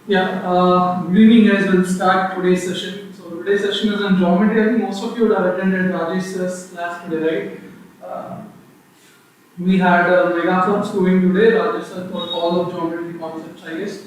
Yeah, good evening guys. We'll start today's session. So today's session is on geometry. I think most of you would have attended Rajesh's class today, right? We had mega clubs going today. Rajesh sir for all of geometry concepts, I guess.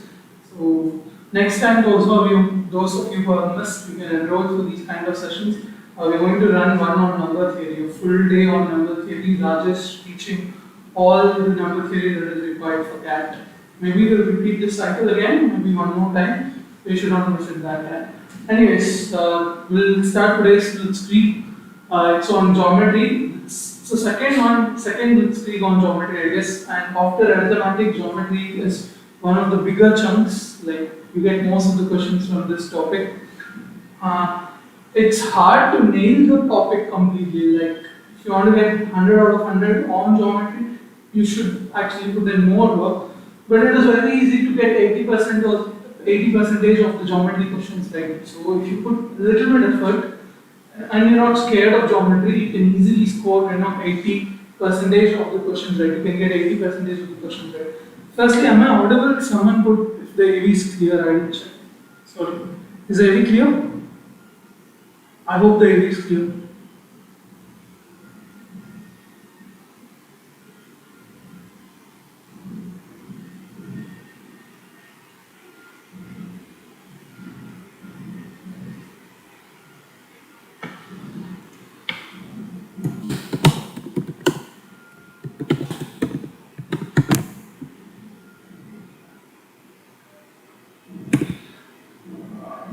So next time, those of you who have missed, you can enroll for these kind of sessions. We're going to run one on number theory, a full day on number theory. Rajesh teaching all the number theory that is required for CAT. Maybe we'll repeat this cycle again, maybe one more time. We should not miss it that time. Anyways, we'll start today's Blitzkrieg. It's on geometry. So second Blitzkrieg on geometry, I guess. And after arithmetic, geometry is one of the bigger chunks. Like you get most of the questions from this topic. Uh, it's hard to nail the topic completely. Like if you want to get 100 out of 100 on geometry, you should actually put in more work. But it is very easy to get 80% or 80 percentage of the geometry questions right. So if you put a little bit effort and you're not scared of geometry, you can easily score 80 percentage of the questions right. You can get 80 percentage of the questions right. Firstly, am I audible? Someone put if the AV is clear. I will check. Sorry. Is the AV clear? I hope the AV is clear.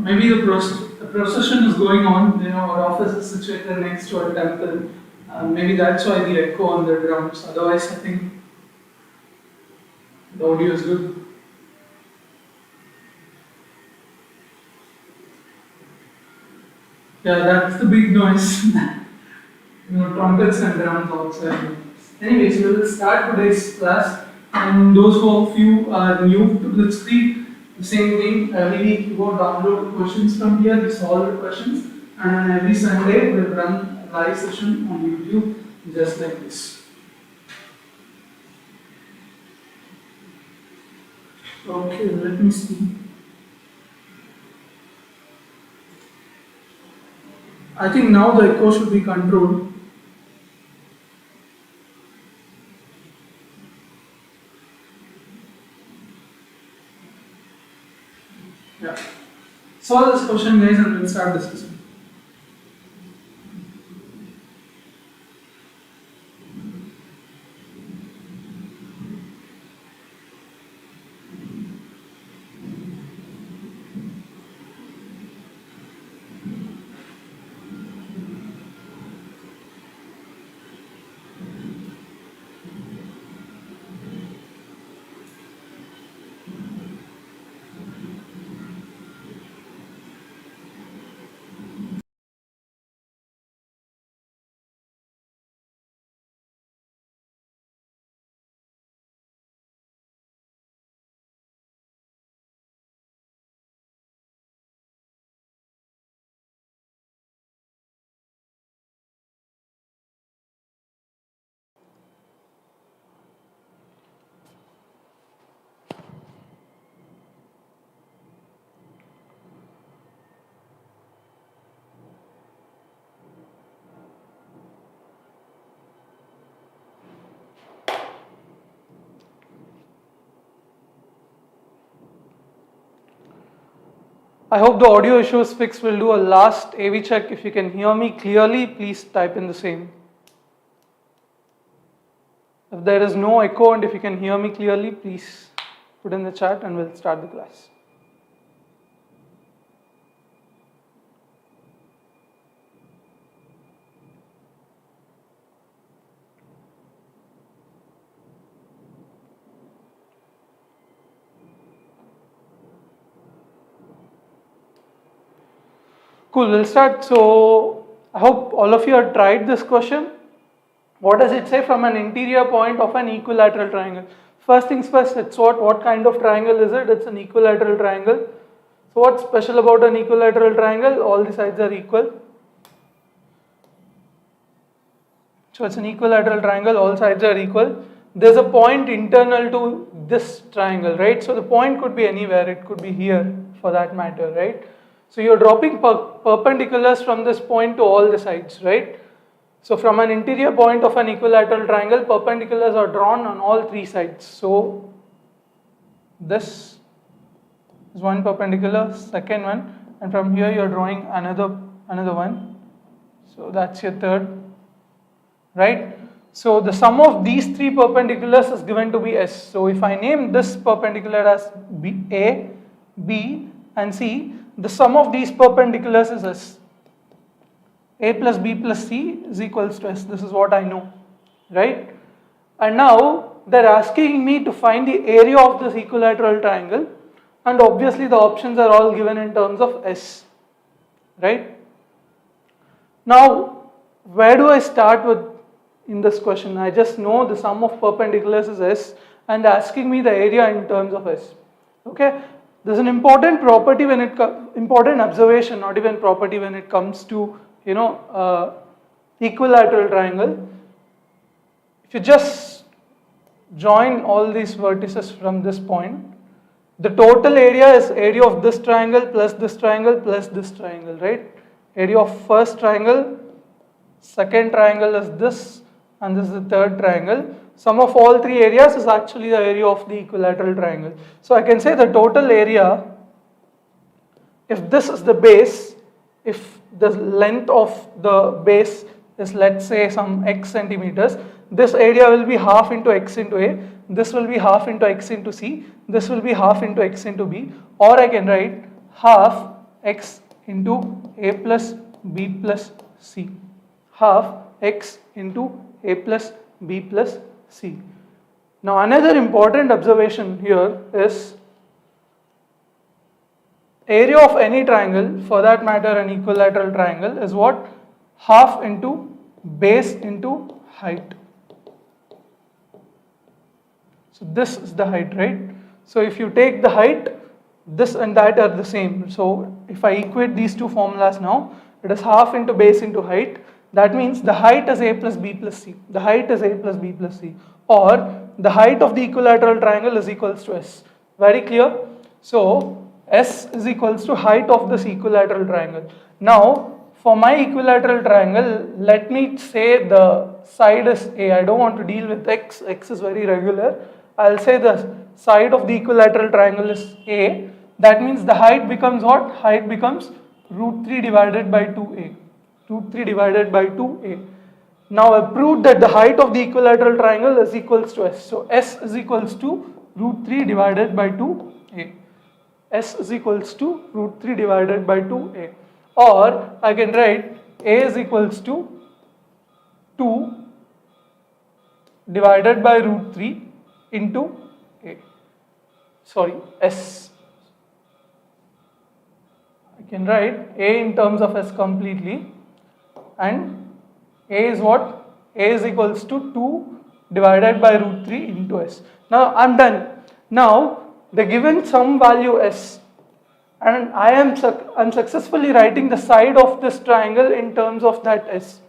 Maybe the procession is going on. Our office is situated next to a temple. Maybe that's why the echo on the drums. Otherwise, I think the audio is good. Yeah, that's the big noise. Trumpets and drums outside. Anyways, we will start today's class. And those of you are new to Blitzkrieg, the same thing. Every week you go download questions from here, we solve the questions, and on every Sunday we'll run a live session on YouTube just like this. Okay, let me see. I think now the echo should be controlled. Yeah. Solve this question, guys, and we'll start discussing. I hope the audio issue is fixed. We'll do a last AV check. If you can hear me clearly, please type in the same. If there is no echo and if you can hear me clearly, please put in the chat and we'll start the class. Cool, we'll start. So I hope all of you have tried this question. What does it say? From an interior point of an equilateral triangle. First things first, it's what kind of triangle is it? It's an equilateral triangle. So what's special about an equilateral triangle? All the sides are equal. So it's an equilateral triangle, all sides are equal. There's a point internal to this triangle, right? So the point could be anywhere, it could be here for that matter, right? So you're dropping perpendiculars from this point to all the sides, right? So from an interior point of an equilateral triangle, perpendiculars are drawn on all three sides. So this is one perpendicular, second one, and from here you're drawing another one. So that's your third, right? So the sum of these three perpendiculars is given to be S. So if I name this perpendicular as A, B and C, the sum of these perpendiculars is S. A plus B plus C is equals to S. This is what I know, right? And now they're asking me to find the area of this equilateral triangle, and obviously the options are all given in terms of S, right? Now, where do I start with in this question? I just know the sum of perpendiculars is S and asking me the area in terms of S. Okay, there's an important property when it important observation, not even property, when it comes to equilateral triangle. If you just join all these vertices from this point, the total area is area of this triangle plus this triangle plus this triangle, right? Area of first triangle, second triangle is this, and this is the third triangle. Sum of all three areas is actually the area of the equilateral triangle. So I can say the total area, if this is the base, if the length of the base is, let's say, some x centimeters, this area will be half into x into a, this will be half into x into c, this will be half into x into b, or I can write half x into a plus b plus c, half x into a plus b plus c. Now another important observation here is area of any triangle, for that matter an equilateral triangle, is what? Half into base into height. So this is the height, right? So if you take the height, this and that are the same. So if I equate these two formulas now, it is half into base into height. That means the height is a plus b plus c. The height is a plus b plus c. Or the height of the equilateral triangle is equals to S. Very clear? So S is equals to height of this equilateral triangle. Now for my equilateral triangle, let me say the side is A. I don't want to deal with x. X is very regular. I'll say the side of the equilateral triangle is A. That means the height becomes what? Height becomes root 3 divided by 2A. Root 3 divided by 2A. Now I proved that the height of the equilateral triangle is equals to S. So S is equals to root 3 divided by 2A. S is equals to root 3 divided by 2A. Or I can write A is equals to 2 divided by root 3 into A. Sorry, S. I can write A in terms of S completely, and A is what? A is equals to 2 divided by root 3 into S. Now I'm done. Now the given some value S, and I am successfully writing the side of this triangle in terms of that S.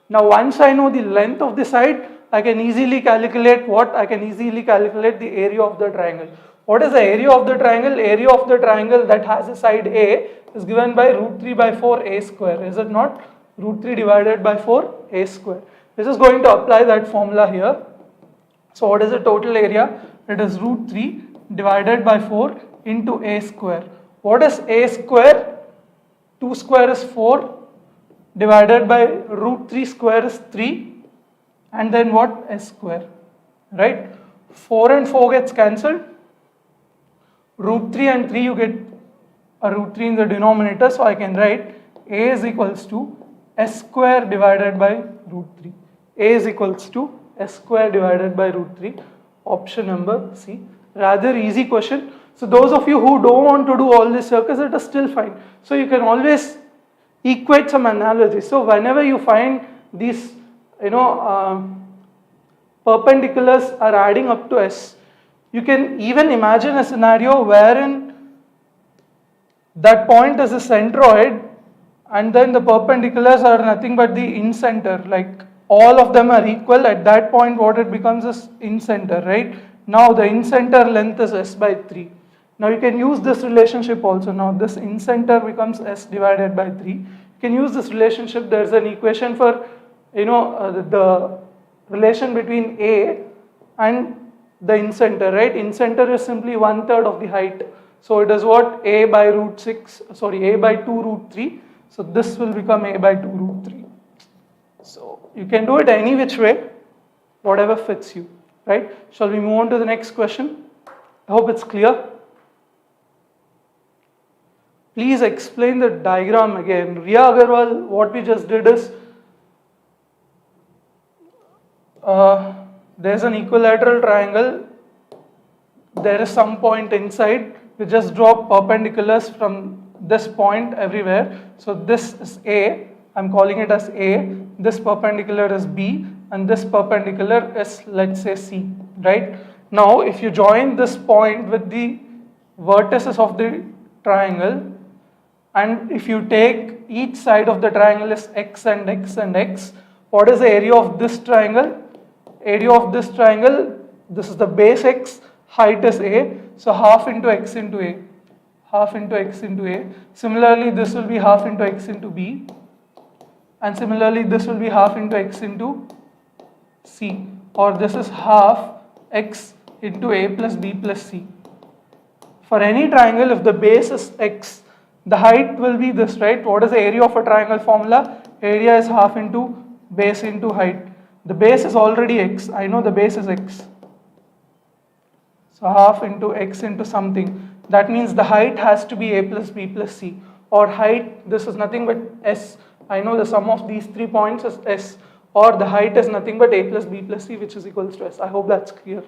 Now once I know the length of the side, I can easily calculate what? I can easily calculate the area of the triangle. What is the area of the triangle? Area of the triangle that has a side A is given by root 3 by 4 A square. Is it not? Root 3 divided by 4 A square. This is going to apply that formula here. So what is the total area? It is root 3 divided by 4 into A square. What is A square? 2 square is 4 divided by root 3 square is 3, and then what? S square, right? 4 and 4 gets cancelled. Root 3 and 3 you get a root 3 in the denominator, so I can write A is equals to S square divided by root 3. A is equals to S square divided by root 3. Option number C. Rather easy question. So those of you who don't want to do all this circus, it is still fine. So you can always equate some analogy. So whenever you find these, perpendiculars are adding up to S, you can even imagine a scenario wherein that point is a centroid, and then the perpendiculars are nothing but the in center, like all of them are equal. At that point what it becomes is in center, right? Now the in-center length is s by 3. Now you can use this relationship also. Now this in-center becomes s divided by 3. You can use this relationship. There is an equation for, the relation between A and the in-center, right? In-center is simply 1/3 of the height. So it is what? A by A by 2 root 3. So this will become A by 2 root 3. So you can do it any which way, whatever fits you, right? Shall we move on to the next question? I hope it's clear. Please explain the diagram again. Riya Agarwal, what we just did is, there's an equilateral triangle. There is some point inside. We just draw perpendiculars from this point everywhere. So this is A. I'm calling it as A. This perpendicular is B. And this perpendicular is, let's say, C. Right? Now, if you join this point with the vertices of the triangle, and if you take each side of the triangle is x and x and x, what is the area of this triangle? Area of this triangle, this is the base x, height is A, so half into x into A, half into x into A. Similarly, this will be half into x into B, and similarly, this will be half into x into C, or this is half x into A plus B plus C. For any triangle, if the base is x, the height will be this, right? What is the area of a triangle formula? Area is half into base into height. The base is already x. I know the base is x. So half into x into something. That means the height has to be A plus B plus C. Or height, this is nothing but S. I know the sum of these 3 points is S. Or the height is nothing but A plus B plus C, which is equals to S. I hope that's clear.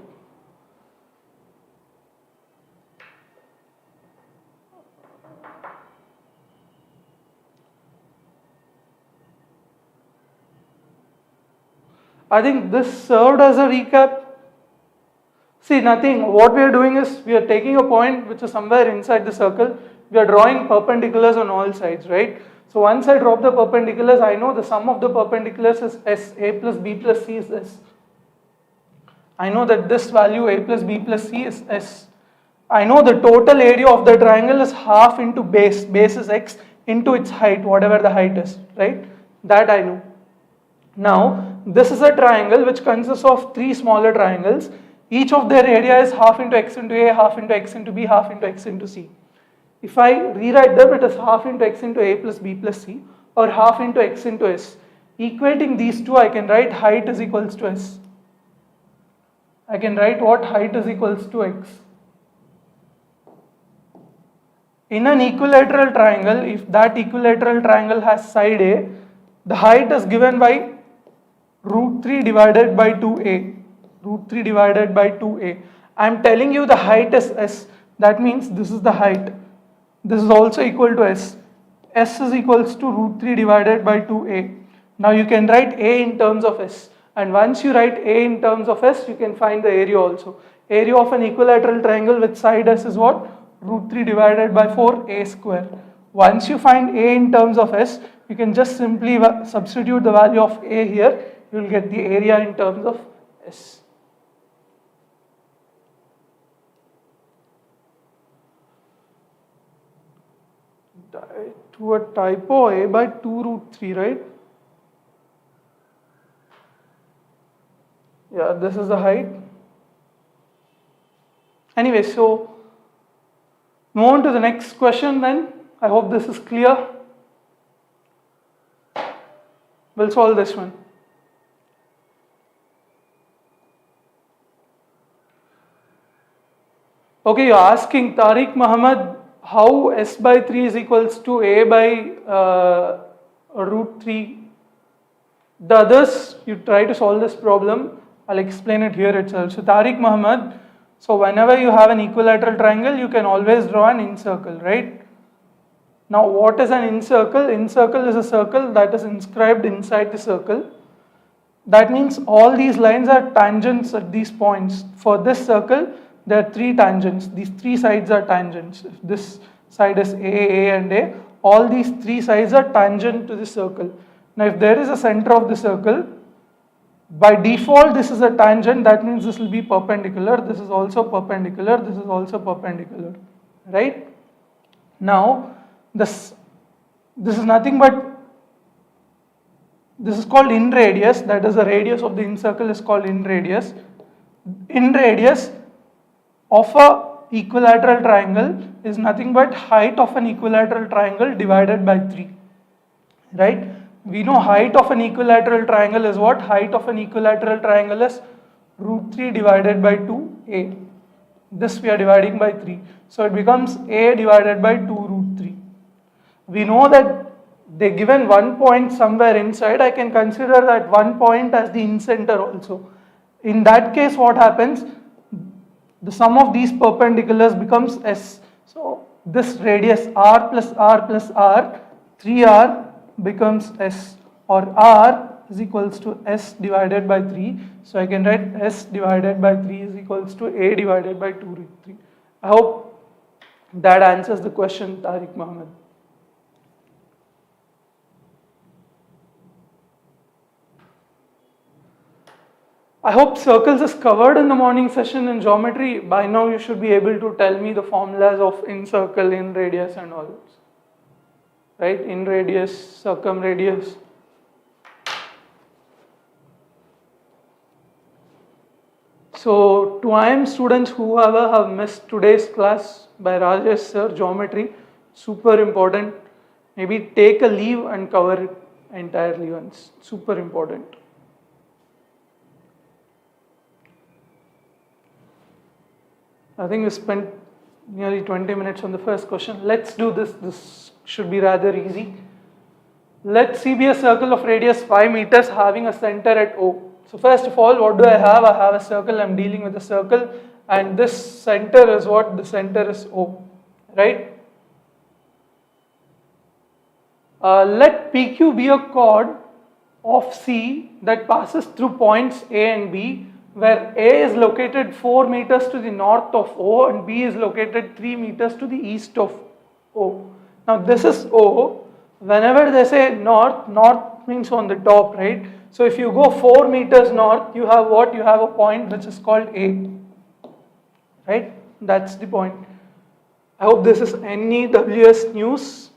I think this served as a recap. See, nothing. What we are doing is we are taking a point which is somewhere inside the circle. We are drawing perpendiculars on all sides, right? So once I drop the perpendiculars, I know the sum of the perpendiculars is S. A plus B plus C is S. I know that this value A plus B plus C is S. I know the total area of the triangle is half into base. Base is X into its height, whatever the height is, right? That I know. Now, this is a triangle which consists of 3 smaller triangles. Each of their area is half into x into A, half into x into B, half into x into C. If I rewrite them, it is half into x into A plus B plus C, or half into x into S. Equating these two, I can write height is equals to S. I can write what? Height is equals to x. In an equilateral triangle, if that equilateral triangle has side A, the height is given by root 3 divided by 2a, root 3 divided by 2a. I am telling you the height is s, that means this is the height. This is also equal to s. S is equals to root 3 divided by 2a. Now you can write a in terms of s, and once you write a in terms of s, you can find the area also. Area of an equilateral triangle with side s is what? Root 3 divided by 4a square. Once you find a in terms of s, you can just simply substitute the value of a here. You will get the area in terms of S. To a typo, A by 2 root 3, right? Yeah, this is the height. Anyway, so move on to the next question then. I hope this is clear. We'll solve this one. Okay, you're asking Tariq Muhammad how S by 3 is equals to A by root 3. The others, you try to solve this problem. I'll explain it here itself. So Tariq Muhammad, so whenever you have an equilateral triangle, you can always draw an incircle, right? Now what is an incircle? Incircle is a circle that is inscribed inside the circle. That means all these lines are tangents at these points. For this circle, there are 3 tangents. These 3 sides are tangents. If this side is A, and A, all these 3 sides are tangent to the circle. Now if there is a center of the circle, By default, this is a tangent, that means this will be perpendicular, this is also perpendicular, this is also perpendicular, right? Now, this is nothing but, this is called in radius, that is the radius of the incircle is called in radius. In radius of a equilateral triangle is nothing but height of an equilateral triangle divided by 3, right? We know height of an equilateral triangle is what? Height of an equilateral triangle is root 3 divided by 2a. This we are dividing by 3. So it becomes a divided by 2 root 3. We know that they given one point somewhere inside. I can consider that one point as the incenter also. In that case, what happens? The sum of these perpendiculars becomes s. So this radius r plus r plus r, 3r becomes s, or r is equals to s divided by 3. So I can write s divided by 3 is equals to a divided by 2 root 3. I hope that answers the question, Tariq Mohammed. I hope circles is covered in the morning session in geometry. By now you should be able to tell me the formulas of in circle, in radius and all this. Right? In radius, circumradius. So to IIM students whoever have missed today's class by Rajesh sir, geometry, super important. Maybe take a leave and cover it entirely once. Super important. I think we spent nearly 20 minutes on the first question. Let's do this. This should be rather easy. Let C be a circle of radius 5 meters having a center at O. So first of all, what do I have? I have a circle. I'm dealing with a circle, and this center is what? The center is O, right? Let PQ be a chord of C that passes through points A and B, where A is located 4 meters to the north of O and B is located 3 meters to the east of O. Now this is O. Whenever they say north, north means on the top, right? So if you go 4 meters north, you have what? You have a point which is called A, right? That's the point. I hope this is NEWS news.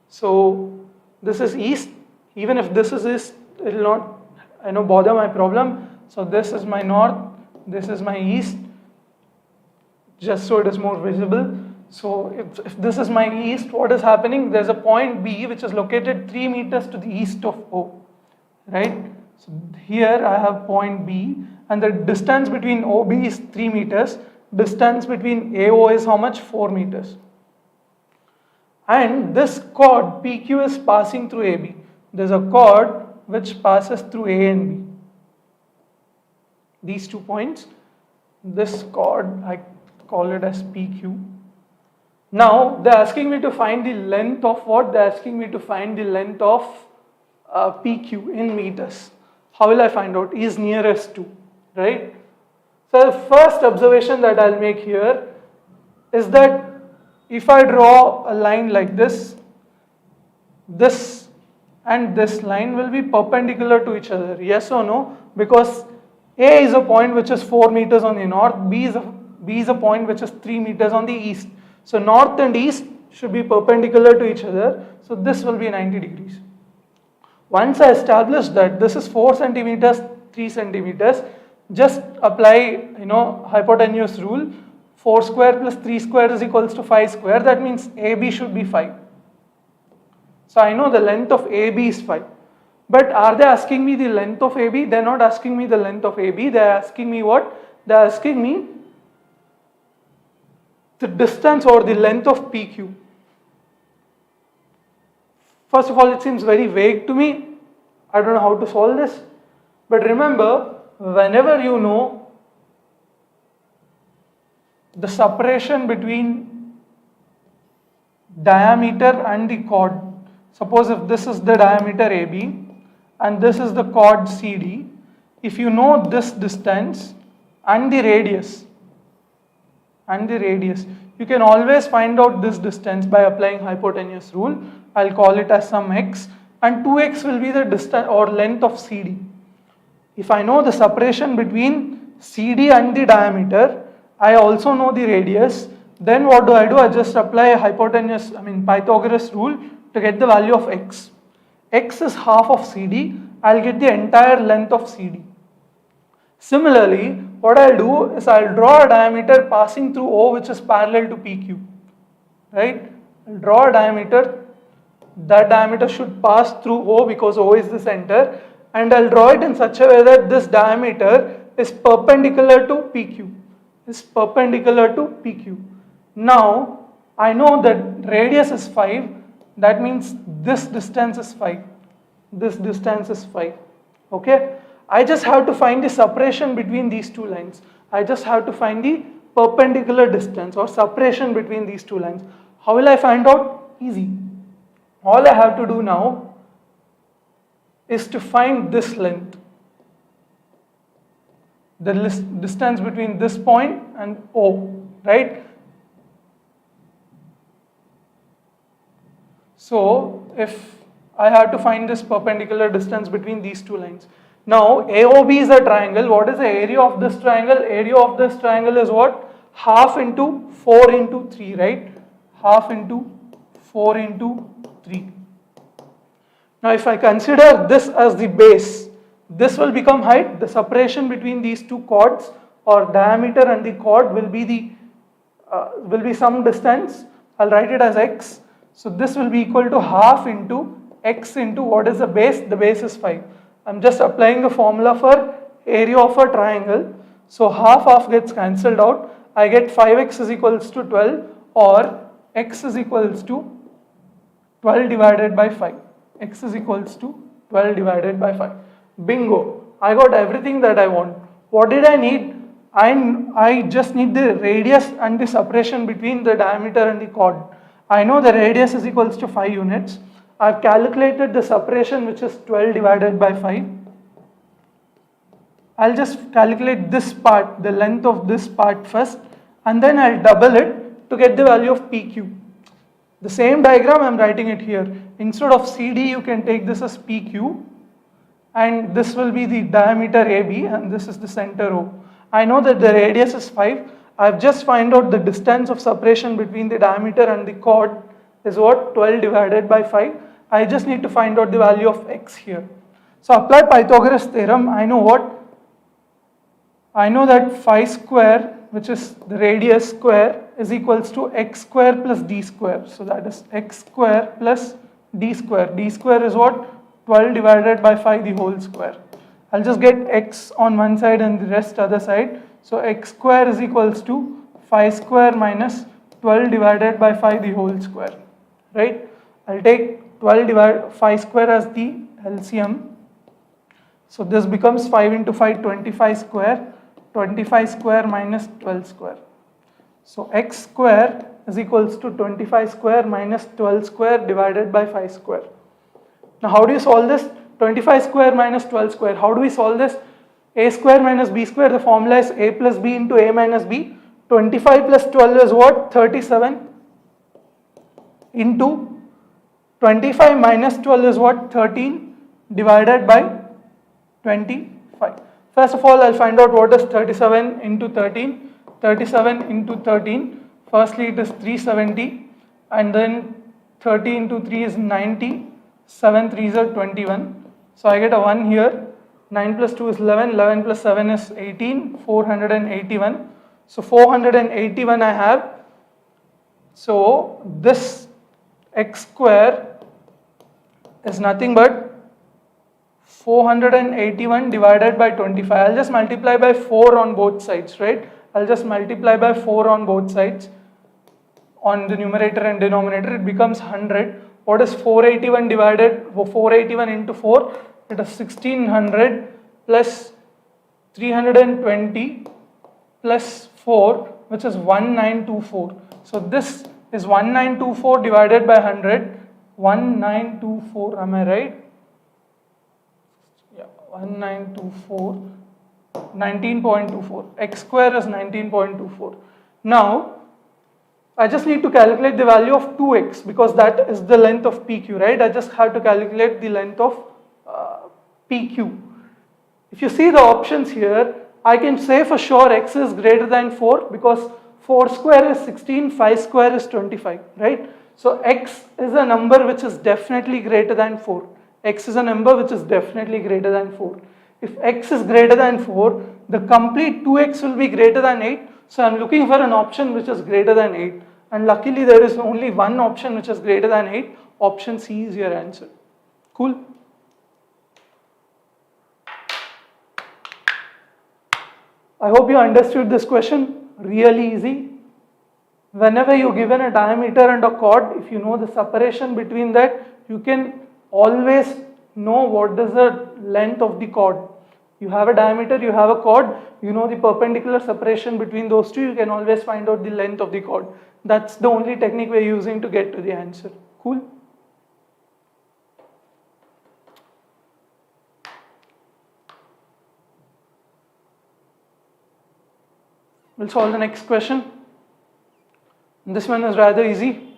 So this is east. Even if this is east, it will not bother my problem. So this is my north, this is my east, just so it is more visible. So if this is my east, what is happening? There's a point B which is located 3 meters to the east of O, right? So here I have point B, and the distance between OB is 3 meters. Distance between AO is how much? 4 meters. And this chord PQ is passing through AB. There's a chord which passes through A and B. These 2 points, this chord, I call it as PQ. Now, they're asking me to find the length of what? They're asking me to find the length of PQ in meters. How will I find out? Is nearest to, right? So, the first observation that I'll make here is that if I draw a line like this, this and this line will be perpendicular to each other. Yes or no? Because A is a point which is 4 meters on the north, B is a point which is 3 meters on the east. So north and east should be perpendicular to each other. So this will be 90 degrees. Once I establish that this is 4 centimeters, 3 centimeters, just apply hypotenuse rule. 4 square plus 3 square is equals to 5 square. That means AB should be 5. So I know the length of AB is 5. But are they asking me the length of AB? They're not asking me the length of AB. They're asking me what? They're asking me the distance or the length of PQ. First of all, it seems very vague to me. I don't know how to solve this. But remember, whenever you know the separation between diameter and the chord, suppose if this is the diameter AB, and this is the chord CD. If you know this distance and the radius, you can always find out this distance by applying hypotenuse rule. I'll call it as some x, and 2x will be the distance or length of CD. If I know the separation between CD and the diameter, I also know the radius, then what do? I just apply a Pythagoras rule to get the value of x. X is half of CD, I'll get the entire length of CD. Similarly, what I'll do is I'll draw a diameter passing through O which is parallel to PQ. Right? I'll draw a diameter, that diameter should pass through O because O is the center, and I'll draw it in such a way that this diameter is perpendicular to PQ. Now, I know that radius is 5, that means this distance is 5. Okay? I just have to find the separation between these two lines. I just have to find the perpendicular distance or separation between these two lines. How will I find out? Easy. All I have to do now is to find this length. The distance between this point and O, right? So, if I have to find this perpendicular distance between these two lines. Now, AOB is a triangle. What is the area of this triangle? Area of this triangle is what? Half into 4 into 3, right? Half into 4 into 3. Now, if I consider this as the base, this will become height. The separation between these two chords or diameter and the chord will be some distance. I'll write it as x. So this will be equal to half into x into what is the base? The base is 5. I'm just applying the formula for area of a triangle. So half gets cancelled out. I get 5x is equals to 12 or x is equals to 12 divided by 5. X is equals to 12 divided by 5. Bingo! I got everything that I want. What did I need? I just need the radius and the separation between the diameter and the chord. I know the radius is equals to 5 units. I've calculated the separation which is 12 divided by 5. I'll just calculate this part, the length of this part first, and then I'll double it to get the value of PQ. The same diagram I'm writing it here. Instead of CD you can take this as PQ, and this will be the diameter AB and this is the center O. I know that the radius is 5. I've just found out the distance of separation between the diameter and the chord is what? 12 divided by 5. I just need to find out the value of x here. So apply Pythagoras theorem. I know what? I know that phi square, which is the radius square, is equals to x square plus d square. So that is x square plus d square. D square is what? 12 divided by 5 the whole square. I'll just get x on one side and the rest other side. So x square is equals to phi square minus 12 divided by 5 the whole square. Right? I'll take 12 divided phi square as the LCM. So this becomes 5 into 5, 25 square. 25 square minus 12 square. So x square is equals to 25 square minus 12 square divided by 5 square. Now how do you solve this? 25 square minus 12 square. How do we solve this? A square minus b square. The formula is a plus b into a minus b. 25 plus 12 is what? 37 into 25 minus 12 is what? 13 divided by 25. First of all, I'll find out what is 37 into 13. 37 into 13. Firstly, it is 370, and then 30 into 3 is 90. 7 3s are 21. So I get a 1 here. 9 plus 2 is 11. 11 plus 7 is 18. 481. So 481 I have. So this x square is nothing but 481 divided by 25. I'll just multiply by 4 on both sides, right? I'll just multiply by 4 on both sides. On the numerator and denominator, it becomes 100. What is 481 divided? 481 into 4? It is 1600 plus 320 plus 4, which is 1924. So this is 1924 divided by 100. 1924, am I right? Yeah, 1924. 19.24. X square is 19.24. Now, I just need to calculate the value of 2x because that is the length of PQ, right? I just have to calculate the length of PQ. If you see the options here, I can say for sure x is greater than 4 because 4 square is 16, 5 square is 25, right? So x is a number which is definitely greater than 4. X is a number which is definitely greater than 4. If x is greater than 4, the complete 2x will be greater than 8. So I'm looking for an option which is greater than 8. And luckily there is only one option which is greater than 8. Option C is your answer. Cool? I hope you understood this question. Really easy. Whenever you're given a diameter and a chord, if you know the separation between that, you can always know what is the length of the chord. You have a diameter, you have a chord, you know the perpendicular separation between those two, you can always find out the length of the chord. That's the only technique we're using to get to the answer. Cool? We'll solve the next question. This one is rather easy.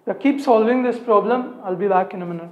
Yeah, keep solving this problem. I'll be back in a minute.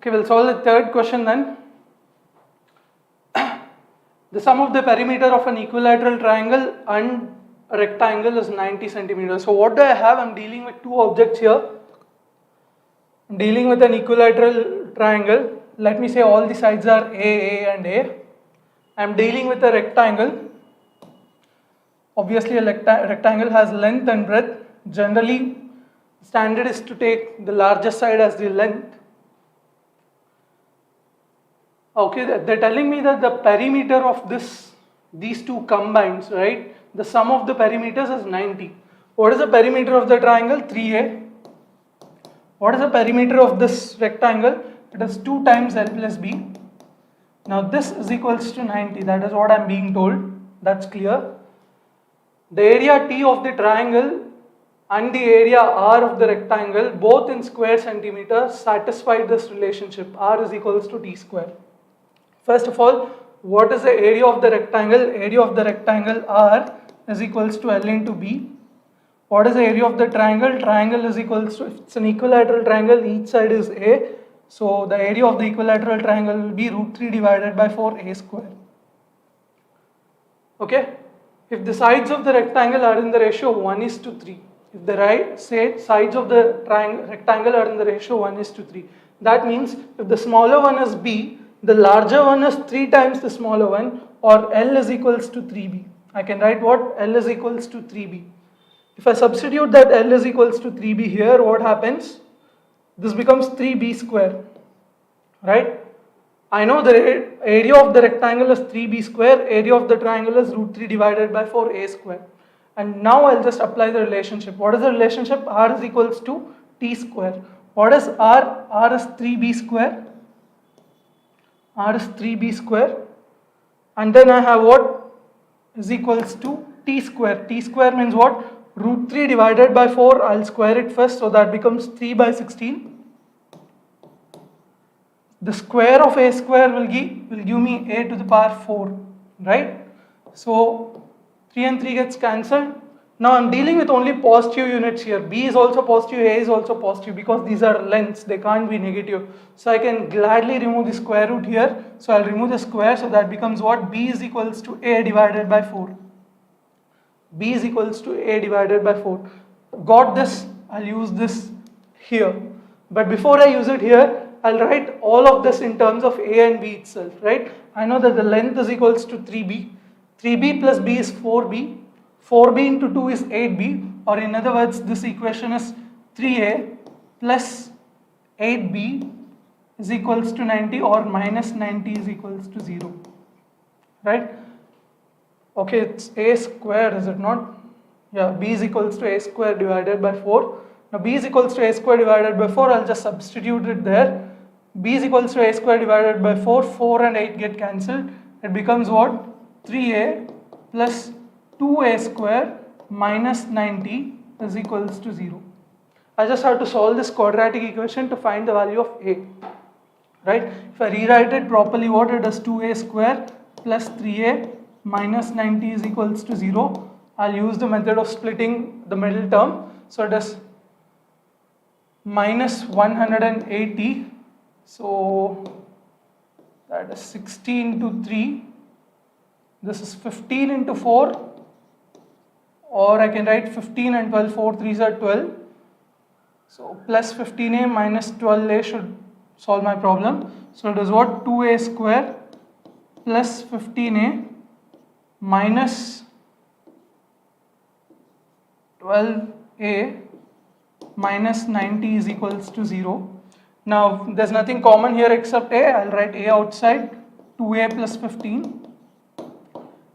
Okay, we'll solve the third question then. The sum of the perimeter of an equilateral triangle and a rectangle is 90 centimeters. So what do I have? I'm dealing with two objects here. I'm dealing with an equilateral triangle. Let me say all the sides are A, and A. I'm dealing with a rectangle. Obviously a rectangle has length and breadth. Generally, standard is to take the largest side as the length. Okay, they're telling me that the perimeter of these two combines, right? The sum of the perimeters is 90. What is the perimeter of the triangle? 3A. What is the perimeter of this rectangle? It is 2 times L plus B. Now this is equals to 90. That is what I'm being told. That's clear. The area T of the triangle and the area R of the rectangle, both in square centimeters, satisfy this relationship. R is equals to T square. First of all, what is the area of the rectangle? Area of the rectangle R is equals to L into B. What is the area of the triangle? Triangle is equals to, if it's an equilateral triangle, each side is A. So the area of the equilateral triangle will be √3 divided by 4A square. Okay? If the sides of the rectangle are in the ratio 1:3, if the sides of the rectangle are in the ratio 1:3, that means if the smaller one is B, the larger one is 3 times the smaller one, or L is equals to 3B. I can write what? L is equals to 3B. If I substitute that L is equals to 3B here, what happens? This becomes 3B square, right? I know the area of the rectangle is 3B square, area of the triangle is √3 divided by 4A square. And now I'll just apply the relationship. What is the relationship? R is equals to T square. What is R? R is 3B square. R is 3B square. And then I have what? is equals to t square. T square means what? Root 3 divided by 4. I'll square it first, so that becomes 3 by 16. The square of a square will give me a to the power 4, right? So 3 and 3 gets cancelled. Now I'm dealing with only positive units here. B is also positive, A is also positive, because these are lengths, they can't be negative. So I can gladly remove the square root here. So I'll remove the square, so that becomes what? B is equals to A divided by 4. B is equals to A divided by 4. Got this? I'll use this here. But before I use it here, I'll write all of this in terms of A and B itself, right? I know that the length is equals to 3B. 3B plus B is 4B. 4B into 2 is 8B, or in other words, this equation is 3A plus 8B is equals to 90, or minus 90 is equals to 0, right? Okay, it's A square, is it not? Yeah, B is equals to A square divided by 4. Now B is equals to A square divided by 4, I'll just substitute it there. B is equals to A square divided by 4, 4 and 8 get cancelled. It becomes what? 3A plus 2A square minus 90 is equals to 0. I just have to solve this quadratic equation to find the value of A, right? If I rewrite it properly, what it is? 2A square plus 3A minus 90 is equals to 0. I'll use the method of splitting the middle term. So it is minus 180. So that is 16 into 3. This is 15 into 4. Or I can write 15 and 12, 4 3s are 12. So plus 15A minus 12A should solve my problem. So it is what? 2A square plus 15A minus 12A minus 90 is equals to 0. Now there's nothing common here except A. I'll write A outside. 2A plus 15.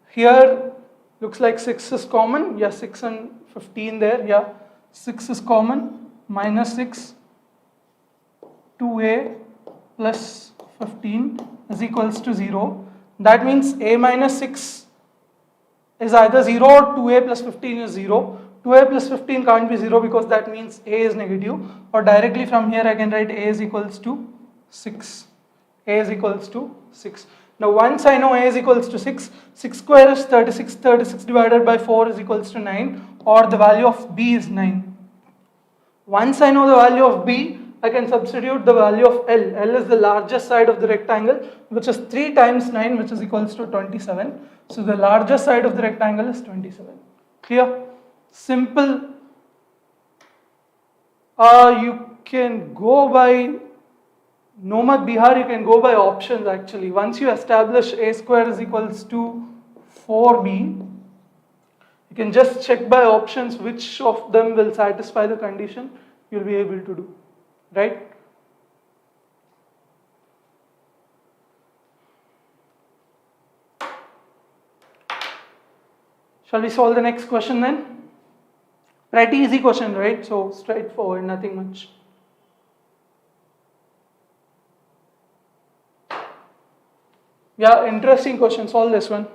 Here looks like 6 is common. Yeah, 6 and 15 there. Yeah, 6 is common. Minus 6. 2A plus 15 is equals to 0. That means A minus 6 is either 0 or 2A plus 15 is 0. 2A plus 15 can't be 0 because that means A is negative. Or directly from here I can write A is equals to 6. A is equals to 6. Now once I know A is equals to 6, 6 square is 36, 36 divided by 4 is equals to 9, or the value of B is 9. Once I know the value of B, I can substitute the value of L. L is the largest side of the rectangle, which is 3 times 9, which is equals to 27. So the largest side of the rectangle is 27. Clear? Simple. You can go by Nomad Bihar, you can go by options actually. Once you establish A square is equals to 4B, you can just check by options which of them will satisfy the condition, you'll be able to do, right? Shall we solve the next question then? Pretty easy question, right? So straightforward, nothing much. Yeah, interesting question. Solve this one.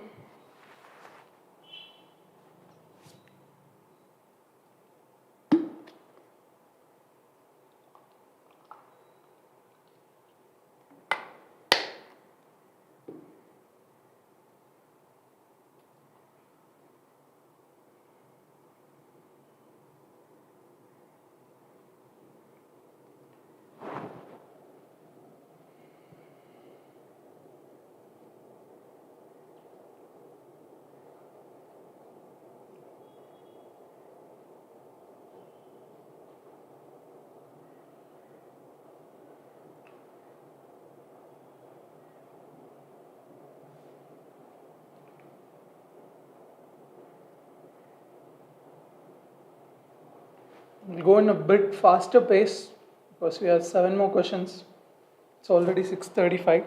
We'll go in a bit faster pace because we have 7 more questions. It's already 6:35.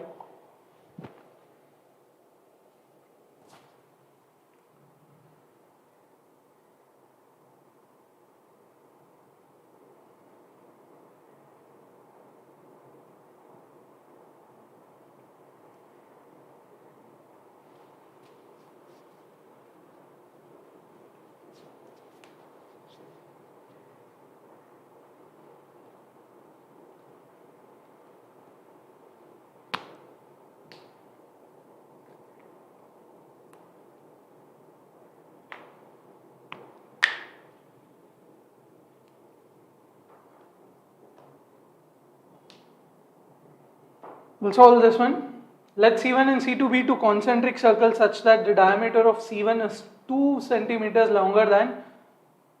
We'll solve this one. Let C1 and C2 be two concentric circles such that the diameter of C1 is 2 centimeters longer than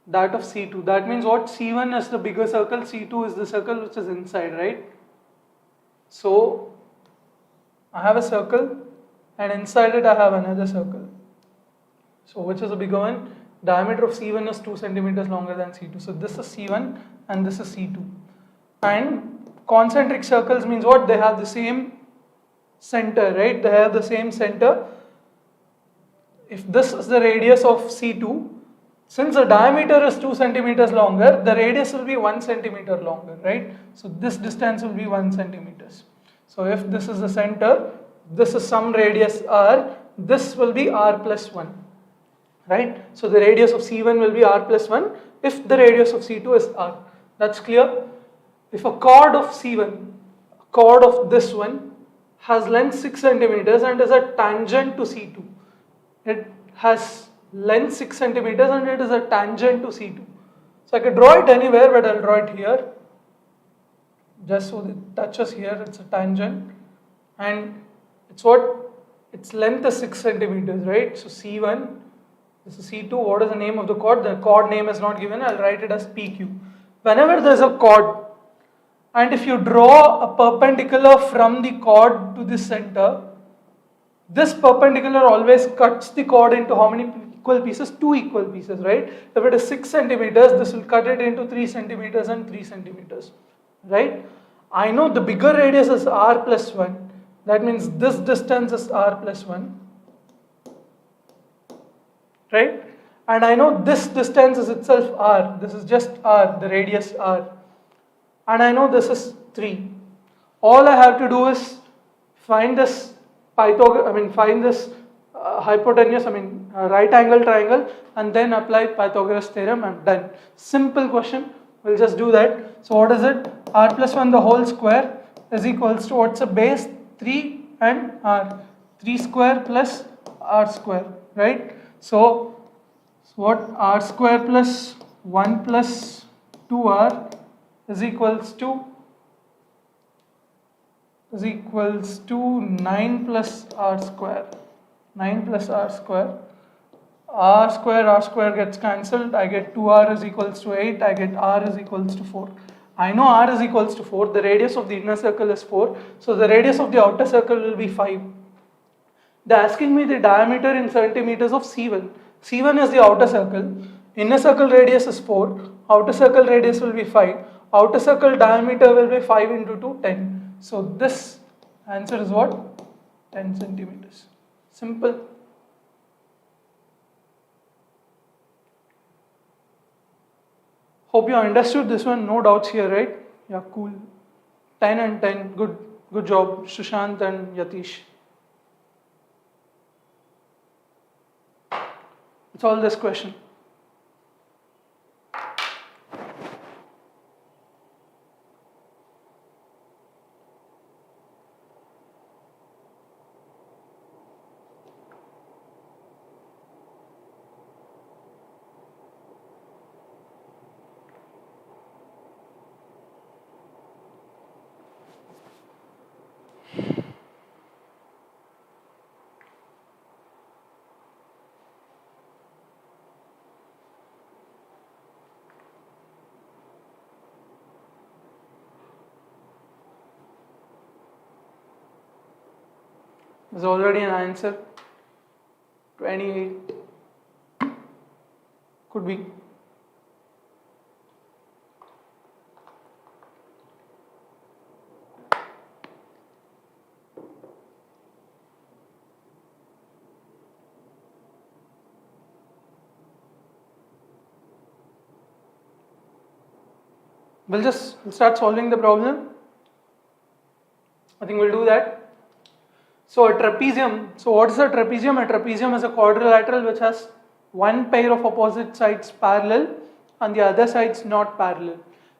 that of C2. That means what? C1 is the bigger circle, C2 is the circle which is inside, right? So I have a circle and inside it I have another circle. So which is the bigger one? Diameter of C1 is 2 centimeters longer than C2. So this is C1 and this is C2. And concentric circles means what? They have the same center, right? They have the same center. If this is the radius of C2, since the diameter is 2 centimeters longer, the radius will be 1 centimeter longer, right? So this distance will be 1 centimeters. So if this is the center, this is some radius r, this will be r plus 1, right? So the radius of C1 will be r plus 1 if the radius of C2 is r. That's clear? If a chord of C1, a chord of this one, has length 6 centimeters and is a tangent to C2, it has length 6 centimeters and it is a tangent to C2. So I could draw it anywhere, but I'll draw it here. Just so it touches here, it's a tangent. And it's what? Its length is 6 centimeters, right? So C1, this is C2. What is the name of the chord? The chord name is not given. I'll write it as PQ. Whenever there's a chord, and if you draw a perpendicular from the chord to the center, this perpendicular always cuts the chord into how many equal pieces? 2 equal pieces, right? If it is 6 centimeters, this will cut it into 3 centimeters and 3 centimeters, right? I know the bigger radius is r plus 1. That means this distance is r plus 1, right? And I know this distance is itself r. This is just r, the radius r. And I know this is 3. All I have to do is find this hypotenuse, right angle triangle, and then apply Pythagoras theorem. I'm done. Simple question. We'll just do that. So what is it? R plus 1 the whole square is equals to, what's a base? 3 and r. 3 square plus r square, right? So what? R square plus 1 plus 2r is equals to 9 plus r square. 9 plus r square. R square gets cancelled. I get 2r is equals to 8. I get r is equals to 4. I know r is equals to 4. The radius of the inner circle is 4. So the radius of the outer circle will be 5. They're asking me the diameter in centimeters of C1. C1 is the outer circle. Inner circle radius is 4. Outer circle radius will be 5. Outer circle diameter will be 5 into 2, 10. So this answer is what? 10 centimeters. Simple. Hope you understood this one. No doubts here, right? Yeah, cool. 10 and 10. Good job, Sushant and Yatish. That's all this question. There's already an answer. 28. Could be. We'll start solving the problem. I think we'll do that. So a trapezium, so what is a trapezium? A trapezium is a quadrilateral which has one pair of opposite sides parallel and the other sides not parallel.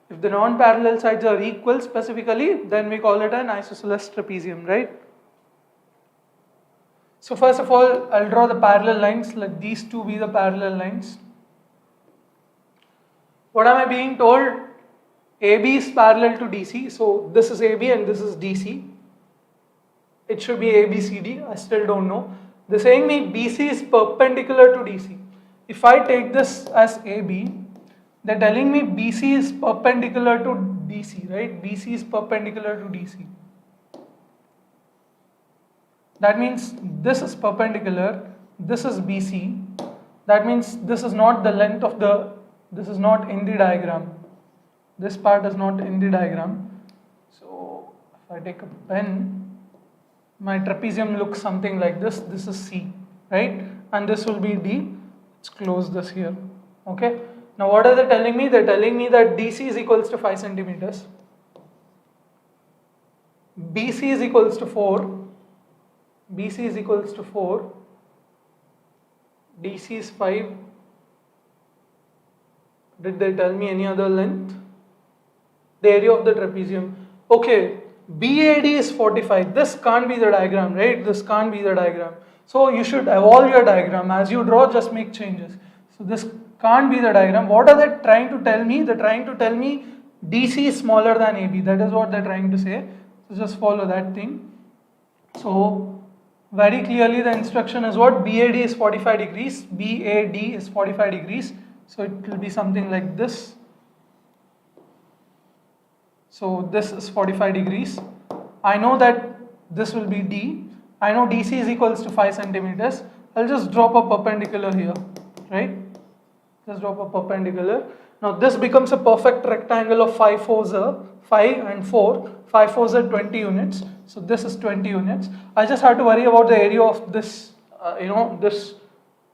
If the non-parallel sides are equal specifically, then we call it an isosceles trapezium, right? So first of all, I'll draw the parallel lines. Let these two be the parallel lines. What am I being told? AB is parallel to DC. So this is AB and this is DC. it should be ABCD, I still don't know. They're saying me BC is perpendicular to DC. If I take this as AB, they're telling me BC is perpendicular to DC, right? BC is perpendicular to DC. That means this is perpendicular, this is BC. That means this is not the length of the, this is not in the diagram. This part is not in the diagram. So if I take a pen, my trapezium looks something like this. This is C, right? And this will be D. Let's close this here. Okay. Now what are they telling me? They're telling me that DC is equals to 5 centimeters. BC is equals to 4. BC is equals to 4. DC is 5. Did they tell me any other length? The area of the trapezium. Okay. BAD is 45. This can't be the diagram, right? This can't be the diagram. So you should evolve your diagram. As you draw, just make changes. So this can't be the diagram. What are they trying to tell me? They're trying to tell me DC is smaller than AB. That is what they're trying to say. So just follow that thing. So very clearly the instruction is what? BAD is 45 degrees. BAD is 45 degrees. So it will be something like this. So this is 45 degrees. I know that this will be D. I know DC is equals to 5 centimeters. I'll just drop a perpendicular here, right? Just drop a perpendicular. Now this becomes a perfect rectangle of 5 fours are 5 and 4. 5 fours are 20 units. So this is 20 units. I just have to worry about the area of this, this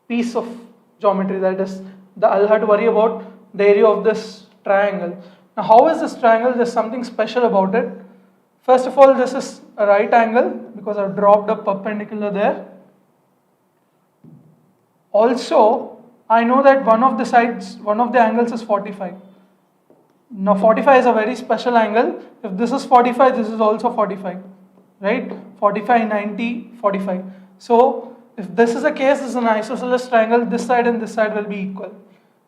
piece of geometry. That is, I'll have to worry about the area of this triangle. Now how is this triangle? There's something special about it. First of all, this is a right angle because I've dropped a perpendicular there. Also, I know that one of the sides, one of the angles is 45. Now 45 is a very special angle. If this is 45, this is also 45, right? 45, 90, 45. So if this is a case, this is an isosceles triangle, this side and this side will be equal.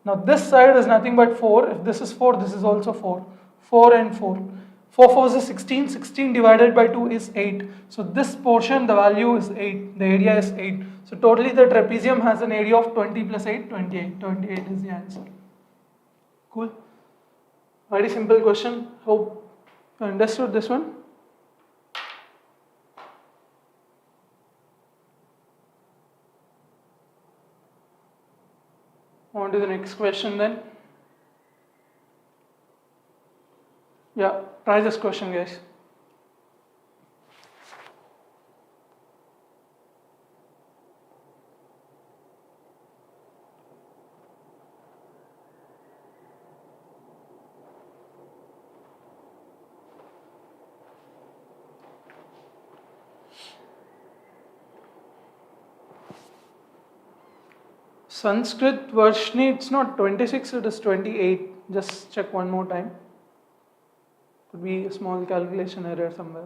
Now this side is nothing but 4. If this is 4, this is also 4. 4 and 4. 4 4s is 16. 16 divided by 2 is 8. So this portion, the value is 8. The area is 8. So totally the trapezium has an area of 20 plus 8, 28. 28 is the answer. Cool. Very simple question. Hope you understood this one. On to the next question then. Yeah, try this question, guys. Sanskrit Varshni, it's not 26, it is 28. Just check one more time. Could be a small calculation error somewhere.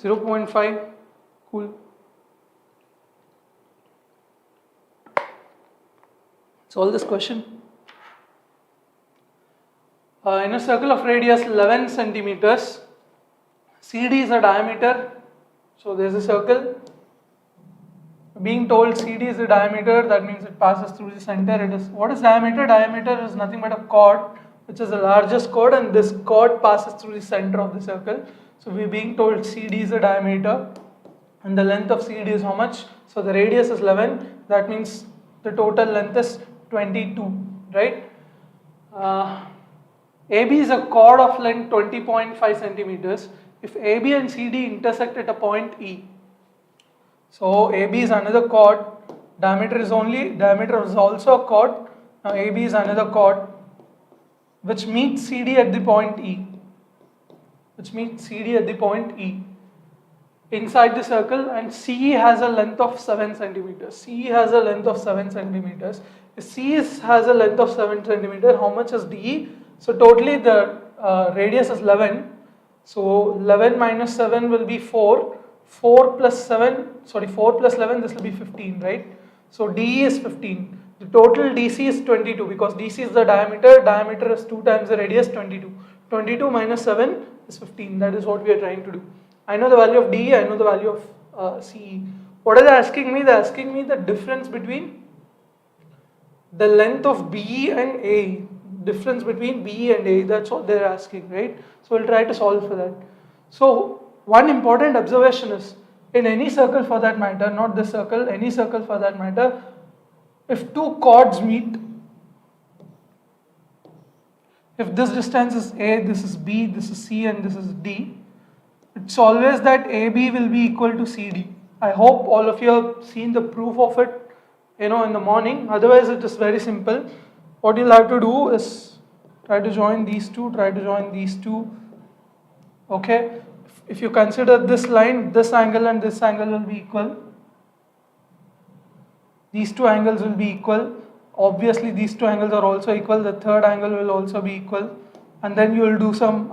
.5, cool. Solve this question. In a circle of radius 11 centimeters, CD is a diameter. So there is a circle. being told CD is the diameter, that means it passes through the center. It is, what is diameter? Diameter is nothing but a chord, which is the largest chord, and this chord passes through the center of the circle. So we're being told CD is the diameter, and the length of CD is how much? So the radius is 11, that means the total length is 22, right? AB is a chord of length 20.5 centimeters. If AB and CD intersect at a point E, so AB is another chord, diameter is also a chord. Now AB is another chord which meets CD at the point E, inside the circle, and CE has a length of 7 centimeters. If CE has a length of 7 centimeters, how much is DE? So totally the radius is 11. So 11 minus 7 will be 4. 4 plus 11, this will be 15, right? So DE is 15. The total DC is 22 because DC is the diameter. Diameter is 2 times the radius, 22. 22 minus 7 is 15. That is what we are trying to do. I know the value of DE, I know the value of CE. What are they asking me? They are asking me the difference between the length of BE and AE. Difference between BE and AE. That's what they are asking, right? So we'll try to solve for that. So one important observation is, in any circle for that matter, not this circle, any circle for that matter, if two chords meet, if this distance is A, this is B, this is C, and this is D, it's always that AB will be equal to CD. I hope all of you have seen the proof of it, in the morning. Otherwise, it is very simple. What you'll have to do is try to join these two, okay? If you consider this line, this angle and this angle will be equal. These two angles will be equal. Obviously, these two angles are also equal. The third angle will also be equal. And then you will do some,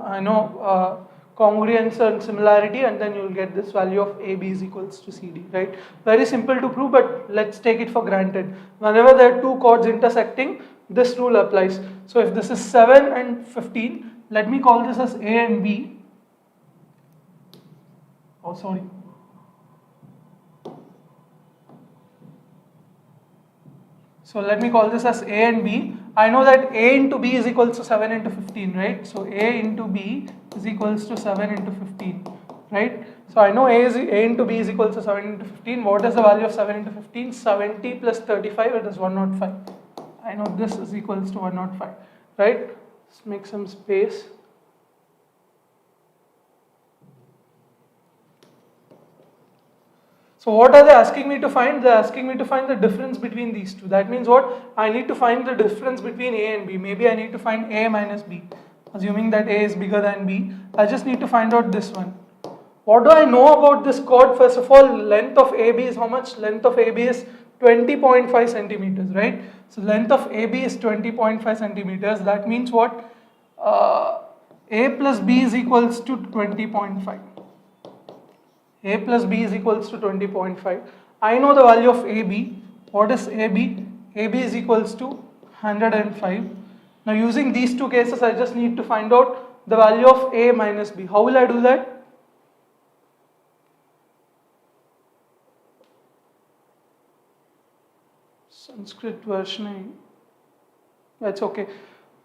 congruence and similarity, and then you will get this value of AB is equals to CD, right? Very simple to prove, but let's take it for granted. Whenever there are two chords intersecting, this rule applies. So if this is 7 and 15, let me call this as A and B. Oh, sorry. So let me call this as A and B. I know that A into B is equals to 7 into 15, right? So A into B is equals to 7 into 15, right? So I know A into B is equals to 7 into 15. What is the value of 7 into 15? 70 plus 35, it is 105. I know this is equals to 105, right? Let's make some space. So what are they asking me to find? They are asking me to find the difference between these two. That means what? I need to find the difference between A and B. Maybe I need to find A minus B. Assuming that A is bigger than B, I just need to find out this one. What do I know about this chord? First of all, length of AB is how much? Length of AB is 20.5 centimeters, right? So length of AB is 20.5 centimeters. That means what? A plus B is equals to 20.5. A plus B is equals to 20.5. I know the value of AB. What is AB? AB is equals to 105. Now using these two cases, I just need to find out the value of A minus B. How will I do that? Sanskrit versioning. That's okay.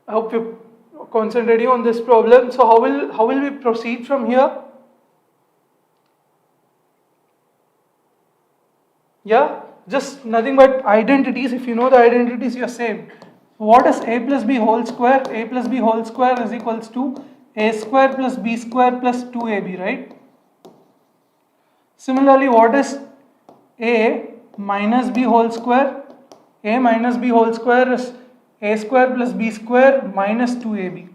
I hope you're concentrating on this problem. So how will we proceed from here? Yeah, just nothing but identities. If you know the identities, you're saved. So what is A plus B whole square? A plus B whole square is equals to A square plus B square plus 2AB, right? Similarly, what is A minus B whole square? A minus B whole square is A square plus B square minus 2AB.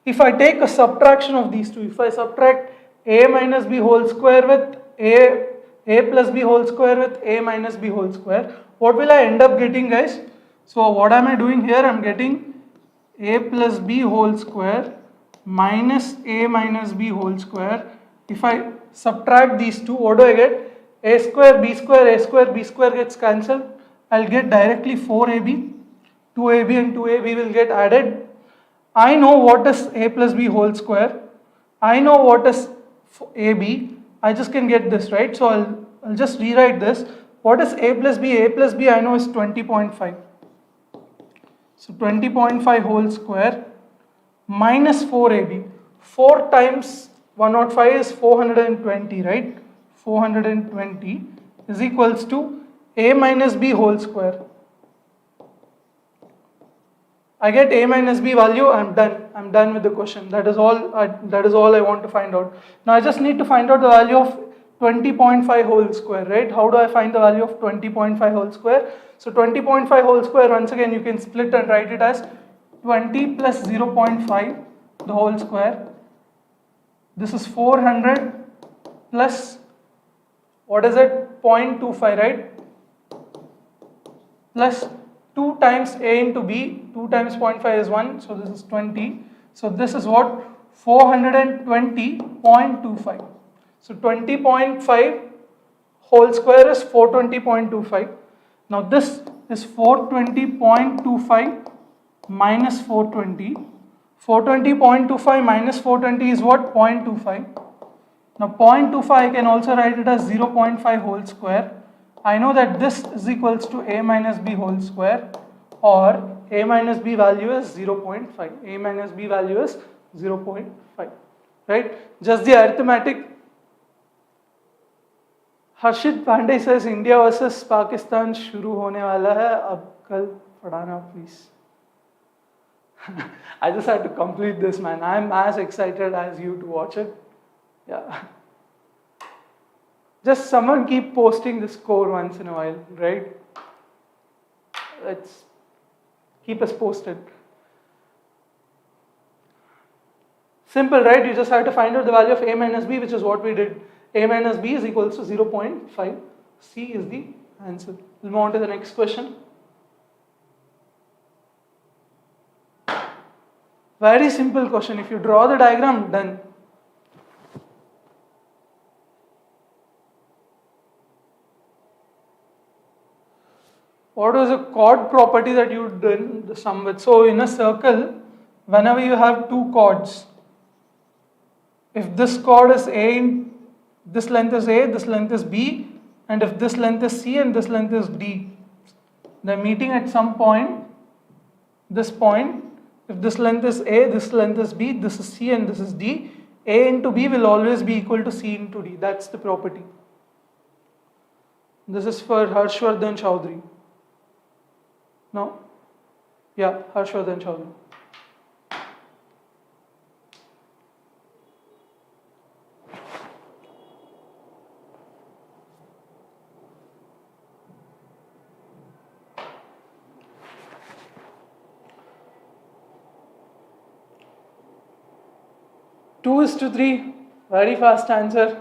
If I take a subtraction of these two, if I subtract A minus B whole square with A plus B whole square with A minus B whole square, what will I end up getting, guys? So what am I doing here? I'm getting A plus B whole square minus A minus B whole square. If I subtract these two, what do I get? A square, B square gets cancelled. I'll get directly 4AB. 2AB and 2AB will get added. I know what is A plus B whole square. I know what is AB. I just can get this, right? So I'll just rewrite this. What is a plus b? A plus b I know is 20.5. So 20.5 whole square minus 4ab. 4 times 105 is 420, right? 420 is equals to a minus b whole square. I get a minus b value, I'm done with the question. That is all I want to find out. Now I just need to find out the value of 20.5 whole square, right? How do I find the value of 20.5 whole square? So 20.5 whole square, once again you can split and write it as 20 plus 0.5 the whole square. This is 400 plus, what is it, 0.25, right? Plus 2 times a into b, 2 times 0.5 is 1, so this is 20. So this is what? 420.25. So 20.5 whole square is 420.25. Now this is 420.25 minus 420. 420.25 minus 420 is what? 0.25. Now 0.25 I can also write it as 0.5 whole square. I know that this is equals to a minus b whole square, or a minus b value is 0.5. A minus b value is 0.5, right? Just the arithmetic. Harshit Pandey says India versus Pakistan शुरू होने वाला है, अब कल पढ़ाना please. I just had to complete this, man. I'm as excited as you to watch it. Yeah. Just someone keep posting the score once in a while, right? Let's keep us posted. Simple, right? You just have to find out the value of a minus b, which is what we did. A minus b is equals to 0.5. C is the answer. We'll move on to the next question. Very simple question. If you draw the diagram, done. What was a chord property that you did the sum with? So in a circle, whenever you have two chords, if this chord is A, this length is A, this length is B, and if this length is C and this length is D, they're meeting at some point, this point. If this length is A, this length is B, this is C and this is D, A into B will always be equal to C into D. That's the property. This is for Harshvardhan Chaudhary. No? Yeah, Harshvardhan Chaudhary. Two is to 3, very fast answer.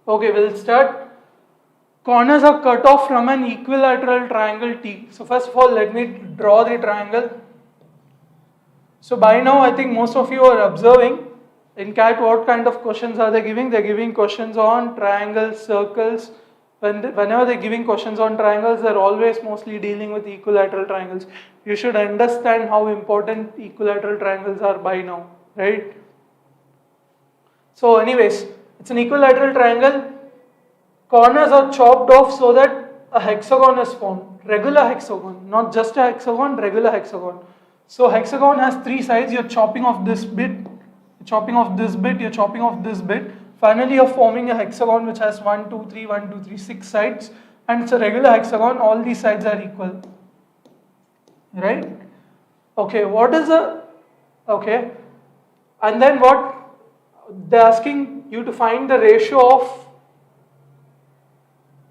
Okay, we'll start. Corners are cut off from an equilateral triangle T. So first of all, let me draw the triangle. So by now, I think most of you are observing in CAT what kind of questions are they giving? They're giving questions on triangles, circles. Whenever they're giving questions on triangles, they're always mostly dealing with equilateral triangles. You should understand how important equilateral triangles are by now, right? So anyways, it's an equilateral triangle. Corners are chopped off so that a hexagon is formed. Regular hexagon, not just a hexagon, regular hexagon. So hexagon has 3 sides. You're chopping off this bit, you're chopping off this bit, you're chopping off this bit. Finally, you're forming a hexagon which has 1, 2, 3, 1, 2, 3, 6 sides, and it's a regular hexagon. All these sides are equal, right? Okay, what is a, okay, and then what? They're asking you to find the ratio of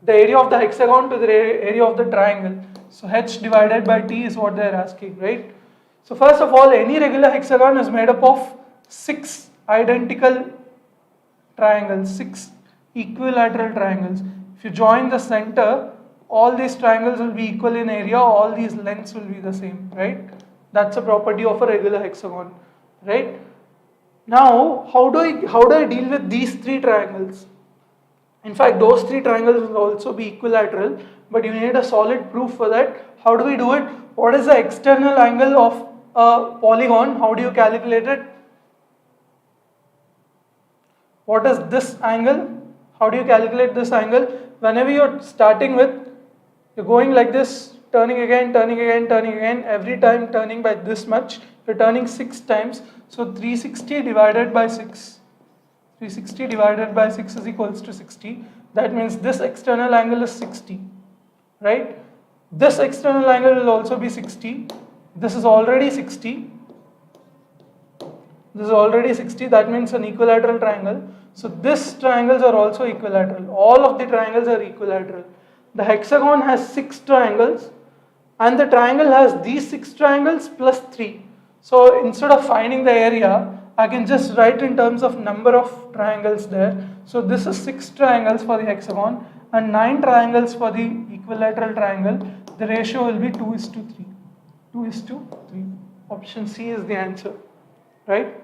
the area of the hexagon to the area of the triangle. So h divided by t is what they're asking, right? So first of all, any regular hexagon is made up of 6 identical triangles, 6 equilateral triangles. If you join the center, all these triangles will be equal in area, all these lengths will be the same, right? That's a property of a regular hexagon, right? Now, how do I deal with these 3 triangles? In fact, those 3 triangles will also be equilateral, but you need a solid proof for that. How do we do it? What is the external angle of a polygon? How do you calculate it? What is this angle? How do you calculate this angle? Whenever you're starting with, you're going like this, turning again, turning again, turning again, every time turning by this much, you're turning 6 times. So 360 divided by 6. 360 divided by 6 is equals to 60. That means this external angle is 60, right? This external angle will also be 60. This is already 60. This is already 60. That means an equilateral triangle. So these triangles are also equilateral. All of the triangles are equilateral. The hexagon has 6 triangles and the triangle has these 6 triangles plus 3. So instead of finding the area, I can just write in terms of number of triangles there. So this is 6 triangles for the hexagon and 9 triangles for the equilateral triangle. The ratio will be 2:3. 2:3. Option C is the answer, right?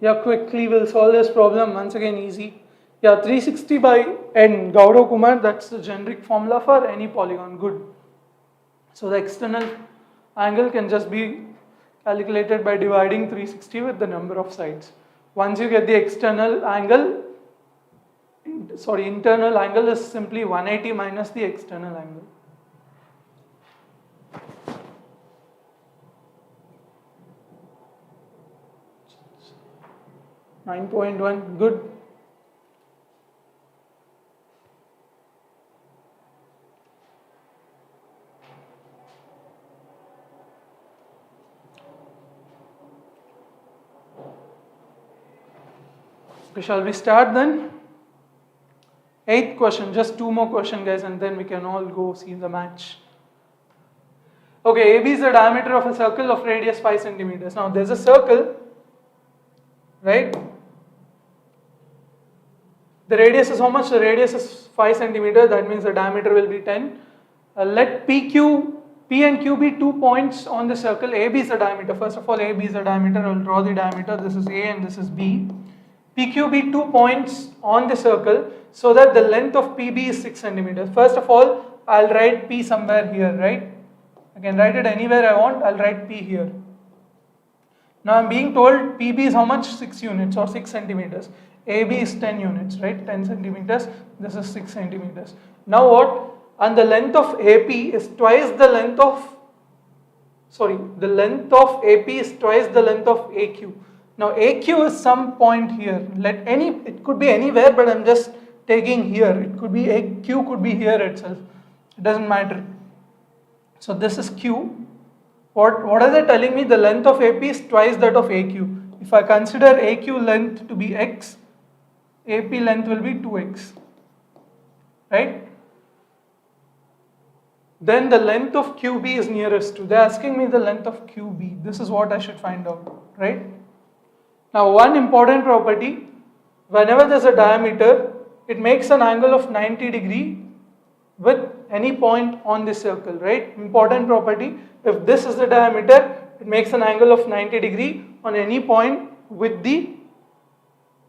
Yeah, quickly we'll solve this problem. Once again, easy. Yeah, 360 by n, Gaurav Kumar, that's the generic formula for any polygon. Good. So the external angle can just be calculated by dividing 360 with the number of sides. Once you get the external angle, internal angle is simply 180 minus the external angle. .1, good. Okay, shall we start then? 8th question, just 2 more questions guys and then we can all go see the match. Okay, AB is the diameter of a circle of radius 5 centimeters. Now there's a circle, right? The radius is how much? The radius is 5 centimeters, that means the diameter will be 10. Let P and Q be 2 points on the circle. AB is the diameter. First of all, AB is the diameter. I will draw the diameter. This is A and this is B. PQ be 2 points on the circle so that the length of PB is 6 centimeters. First of all, I'll write P somewhere here, right? I can write it anywhere I want. I'll write P here. Now I'm being told PB is how much? 6 units or 6 centimeters. AB is 10 units, right? 10 centimeters. This is 6 centimeters. Now what? And the length of AP is twice the length of, the length of AP is twice the length of AQ. Now AQ is some point here. It could be anywhere, but I'm just taking here. It could be AQ, could be here itself. It doesn't matter. So this is Q. What are they telling me? The length of AP is twice that of AQ. If I consider AQ length to be X, AP length will be 2X, right? Then the length of QB is nearest to. They're asking me the length of QB. This is what I should find out, right? Now one important property, whenever there's a diameter, it makes an angle of 90 degree with any point on the circle, right? Important property, if this is the diameter, it makes an angle of 90 degree on any point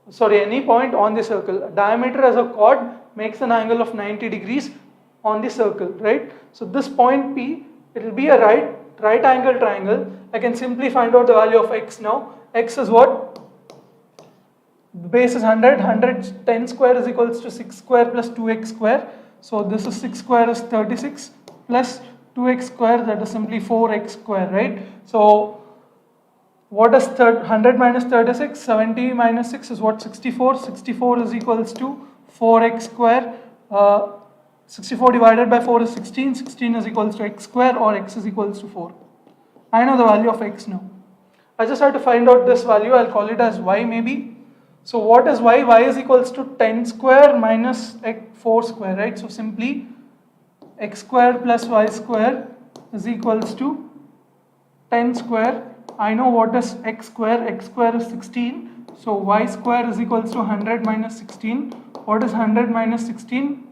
any point on the circle. Diameter as a chord makes an angle of 90 degrees on the circle, right? So this point P, it will be a right angle triangle. I can simply find out the value of X now. X is what? The base is 100, 10 square is equals to 6 square plus 2x square. So this is 6 square is 36 plus 2x square, that is simply 4x square, right? So what is 100 minus 36? 70 minus 6 is what? 64. 64 is equals to 4x square. 64 divided by 4 is 16. 16 is equals to x square, or x is equals to 4. I know the value of x now. I just have to find out this value. I'll call it as y maybe. So what is y? Y is equals to 10 square minus 4 square, right? So simply x square plus y square is equals to 10 square. I know what is x square. X square is 16. So y square is equals to 100 minus 16. What is 100 minus 16?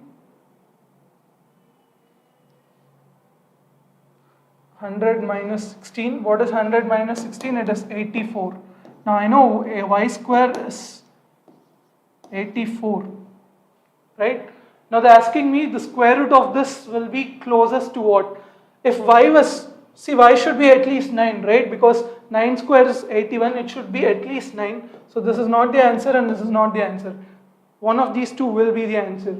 100 minus 16. What is 100 minus 16? It is 84. Now I know a y square is 84, right? Now they're asking me the square root of this will be closest to what? If y was, see, y should be at least 9, right? Because 9 square is 81, it should be at least 9. So this is not the answer and this is not the answer. One of these two will be the answer.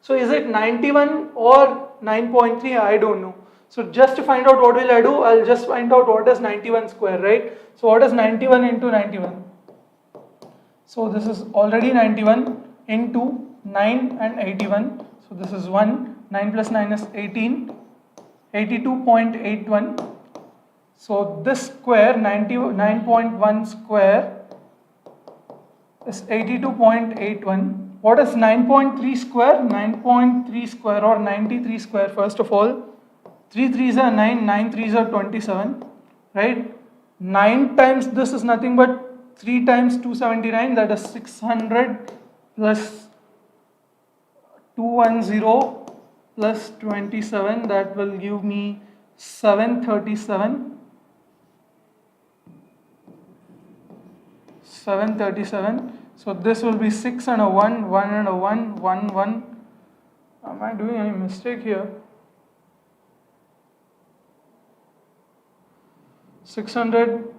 So is it 91 or 9.3? I don't know. So just to find out what will I do, I'll just find out what is 91 square, right? So what is 91 into 91? So this is already 91 into 9 and 81. So this is 1, 9 plus 9 is 18, 82.81. So this square, 99.1 square is 82.81. What is 9.3 square? 9.3 square or 93 square, first of all. 3 3s are 9, 9 3s are 27, right? 9 times this is nothing but 3 times 279, that is 600 plus 210 plus 27, that will give me 737. 737. So this will be 6 and a 1, 1 and a 1, 1, 1. Am I doing any mistake here? 600,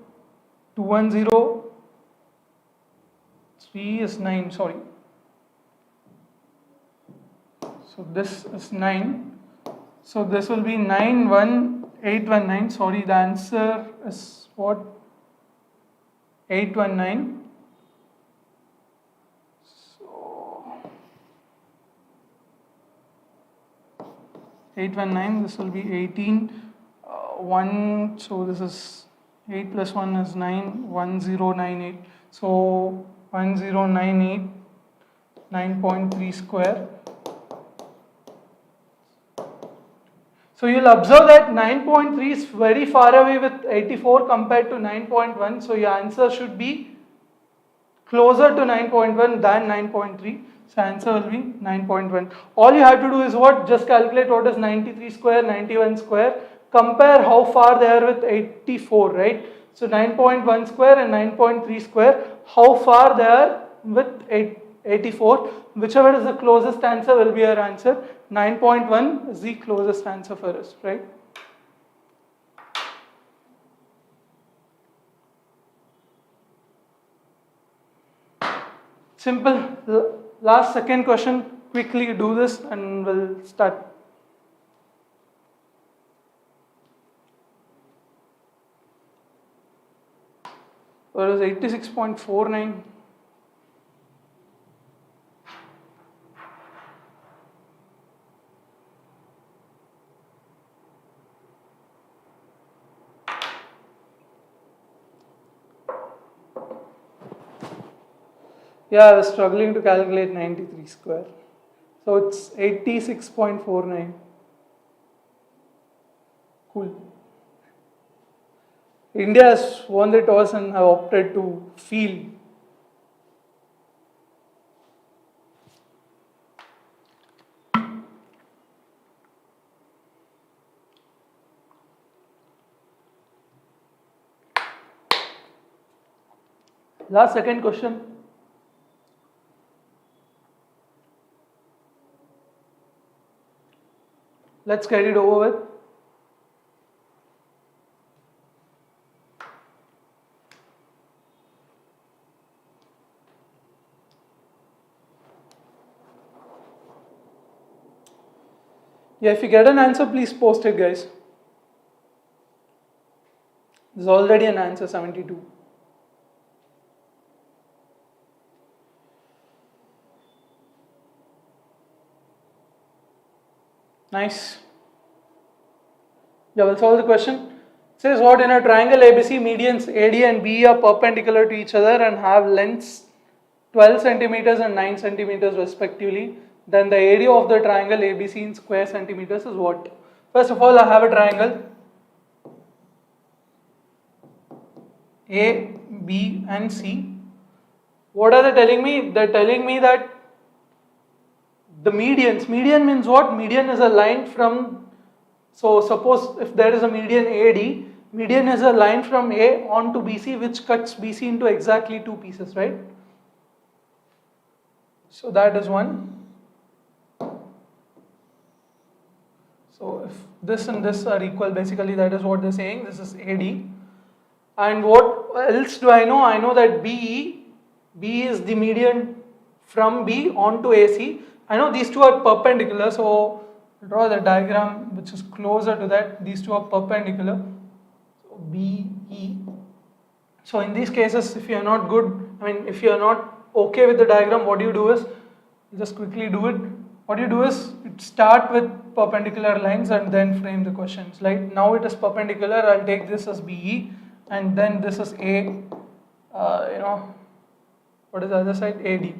210, 3 is 9, sorry. So this is 9. So this will be 91819. Sorry, the answer is what? 819. So 819, this will be 18. 1, so this is 8 plus 1 is 9, 1098. So 1098, 9.3 square. So you'll observe that 9.3 is very far away with 84 compared to 9.1. So your answer should be closer to 9.1 than 9.3. So answer will be 9.1. All you have to do is what? Just calculate what is 93 square, 91 square. Compare how far they are with 84, right? So 9.1 square and 9.3 square, how far they are with 84. Whichever is the closest answer will be our answer. 9.1 is the closest answer for us, right? Simple. Last second question, quickly do this and we'll start. What is 86.49? Yeah, I was struggling to calculate 93 square. So it's 86.49. Cool. India has won the toss and have opted to field. Last second question. Let's get it over with. Yeah, if you get an answer, please post it, guys. There's already an answer, 72. Nice. Yeah, we'll solve the question. says what, in a triangle ABC, medians AD and BE are perpendicular to each other and have lengths 12 centimeters and 9 centimeters respectively. Then the area of the triangle ABC in square centimeters is what? First of all, I have a triangle A, B and C. What are they telling me? They're telling me that the median means what? Median is a line from, so suppose if there is a median AD, median is a line from A on to BC which cuts BC into exactly two pieces, right? So that is one. So if this and this are equal, basically that is what they're saying, this is AD. And what else do I know? I know that BE is the median from B on to AC. I know these two are perpendicular, so I'll draw the diagram which is closer to that. These two are perpendicular. So BE. So in these cases, if you are not good, if you are not okay with the diagram, what you do is, just quickly do it. What you do is, start with perpendicular lines and then frame the questions. Like now it is perpendicular, I'll take this as BE and then this is A, what is the other side? AD.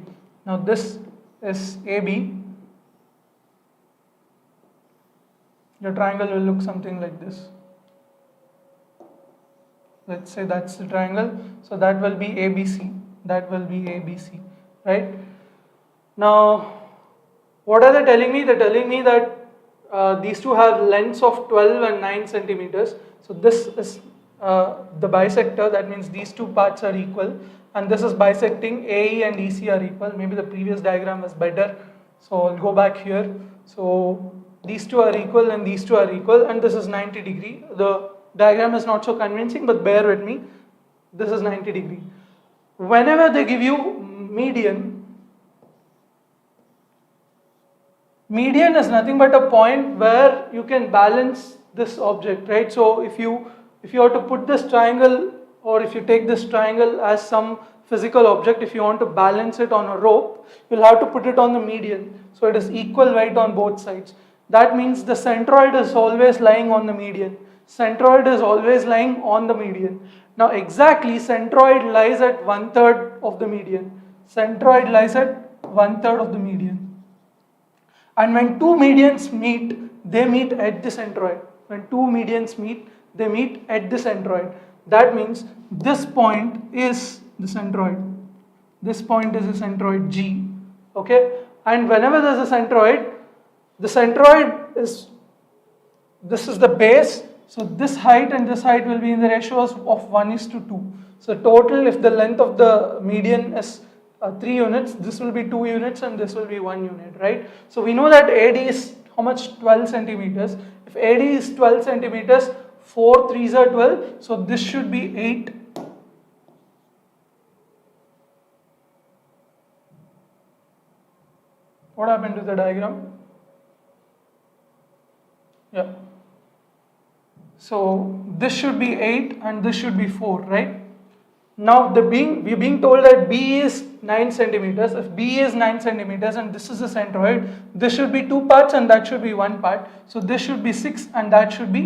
Now this is AB. The triangle will look something like this. Let's say that's the triangle. So that will be ABC. That will be ABC, right? Now, what are they telling me? They're telling me that these two have lengths of 12 and 9 centimeters. So this is the bisector, that means these two parts are equal, and this is bisecting AE and EC are equal. Maybe the previous diagram was better, so I'll go back here. So these two are equal and these two are equal, and this is 90 degree. The diagram is not so convincing, but bear with me. This is 90 degree. Whenever they give you median is nothing but a point where you can balance this object, right? So if you are to put this triangle, or if you take this triangle as some physical object, if you want to balance it on a rope, you'll have to put it on the median. So it is equal weight on both sides. That means the centroid is always lying on the median. Centroid is always lying on the median. Now exactly, centroid lies at 1/3 of the median. Centroid lies at 1/3 of the median. And when two medians meet, they meet at the centroid. When two medians meet, they meet at the centroid. That means this point is the centroid. This point is the centroid G. Okay? And whenever there is a centroid, the centroid is, this is the base. So this height and this height will be in the ratios of 1:2. So total, if the length of the median is 3 units, this will be 2 units and this will be 1 unit, right? So we know that AD is how much? 12 centimeters. If AD is 12 centimeters, 4 3s are 12, so this should be 8. What happened to the diagram? Yeah. So this should be 8 and this should be 4, right? Now we're being told that B is 9 centimeters. If B is 9 centimeters and this is a centroid, this should be 2 parts and that should be 1 part. So this should be 6 and that should be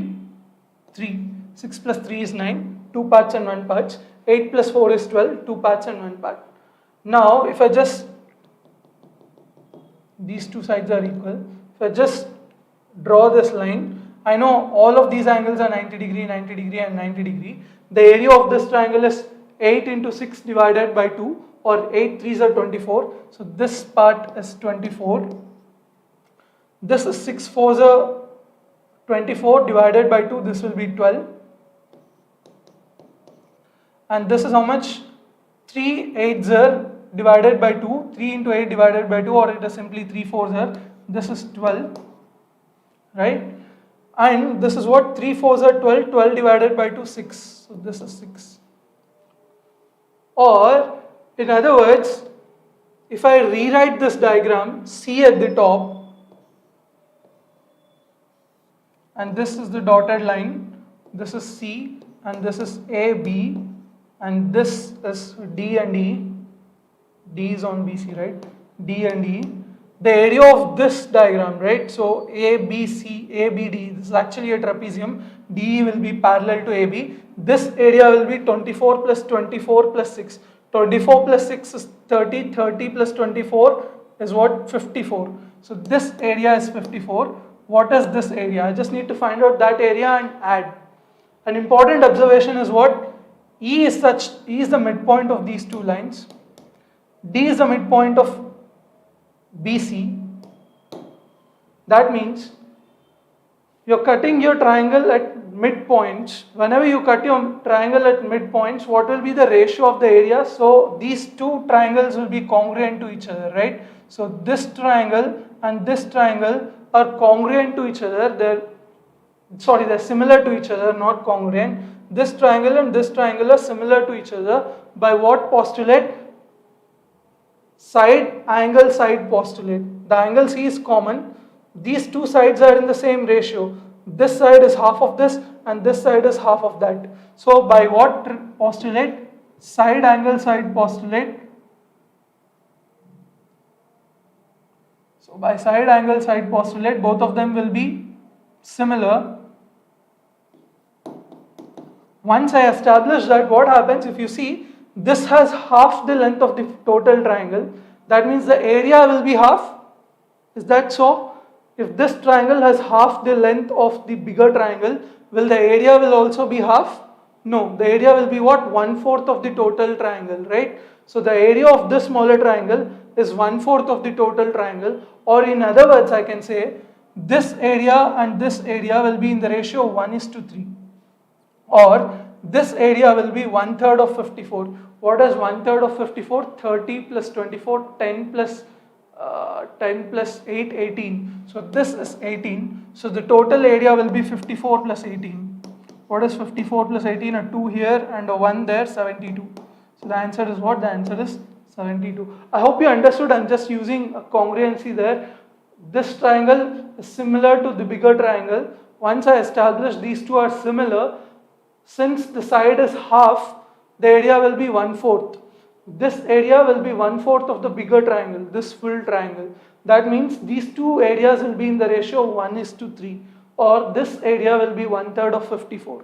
3. 6 plus 3 is 9, 2 parts and 1 part. 8 plus 4 is 12, 2 parts and 1 part. Now if I just, these two sides are equal. If I just draw this line, I know all of these angles are 90 degree, 90 degree and 90 degree. The area of this triangle is 8 into 6 divided by 2, or 8 3s are 24. So this part is 24. This is 6 4s are 24 divided by 2, this will be 12. And this is how much? 3 8s are divided by 2, 3 into 8 divided by 2, or it is simply 3 4s are, this is 12, right? And this is what? 3 4s are 12, 12 divided by 2, 6. So this is 6. Or in other words, if I rewrite this diagram, C at the top, and this is the dotted line, this is C, and this is A, B, and this is D and E. D is on BC, right? D and E. The area of this diagram, right? So A, B, C, A, B, D, this is actually a trapezium. DE will be parallel to AB. This area will be 24 plus 24 plus 6. 24 plus 6 is 30, 30 plus 24 is what? 54. So this area is 54. What is this area? I just need to find out that area and add. An important observation is what? E is the midpoint of these two lines. D is the midpoint of BC. That means you're cutting your triangle at midpoints. Whenever you cut your triangle at midpoints, what will be the ratio of the area? So these two triangles will be congruent to each other, right? So this triangle and this triangle are congruent to each other. They're similar to each other, not congruent. This triangle and this triangle are similar to each other by what postulate? Side angle side postulate. The angle C is common. These two sides are in the same ratio. This side is half of this and this side is half of that. So by what postulate? Side angle side postulate. So by side angle side postulate, both of them will be similar. Once I establish that, what happens? If you see, this has half the length of the total triangle. That means the area will be half. Is that so? If this triangle has half the length of the bigger triangle, will the area will also be half? No, the area will be what? 1/4 of the total triangle, right? So the area of this smaller triangle is 1/4 of the total triangle, or in other words, I can say this area and this area will be in the ratio 1:3, or this area will be 1/3 of 54. What is 1/3 of 54? 30 plus 24, 10 plus 8, 18. So this is 18. So the total area will be 54 plus 18. What is 54 plus 18? A 2 here and a 1 there, 72. So the answer is what? The answer is 72. I hope you understood. I'm just using a congruency there. This triangle is similar to the bigger triangle. Once I establish these two are similar, since the side is half, the area will be 1/4. This area will be 1/4 of the bigger triangle, this full triangle. That means these two areas will be in the ratio 1:3, or this area will be 1/3 of 54.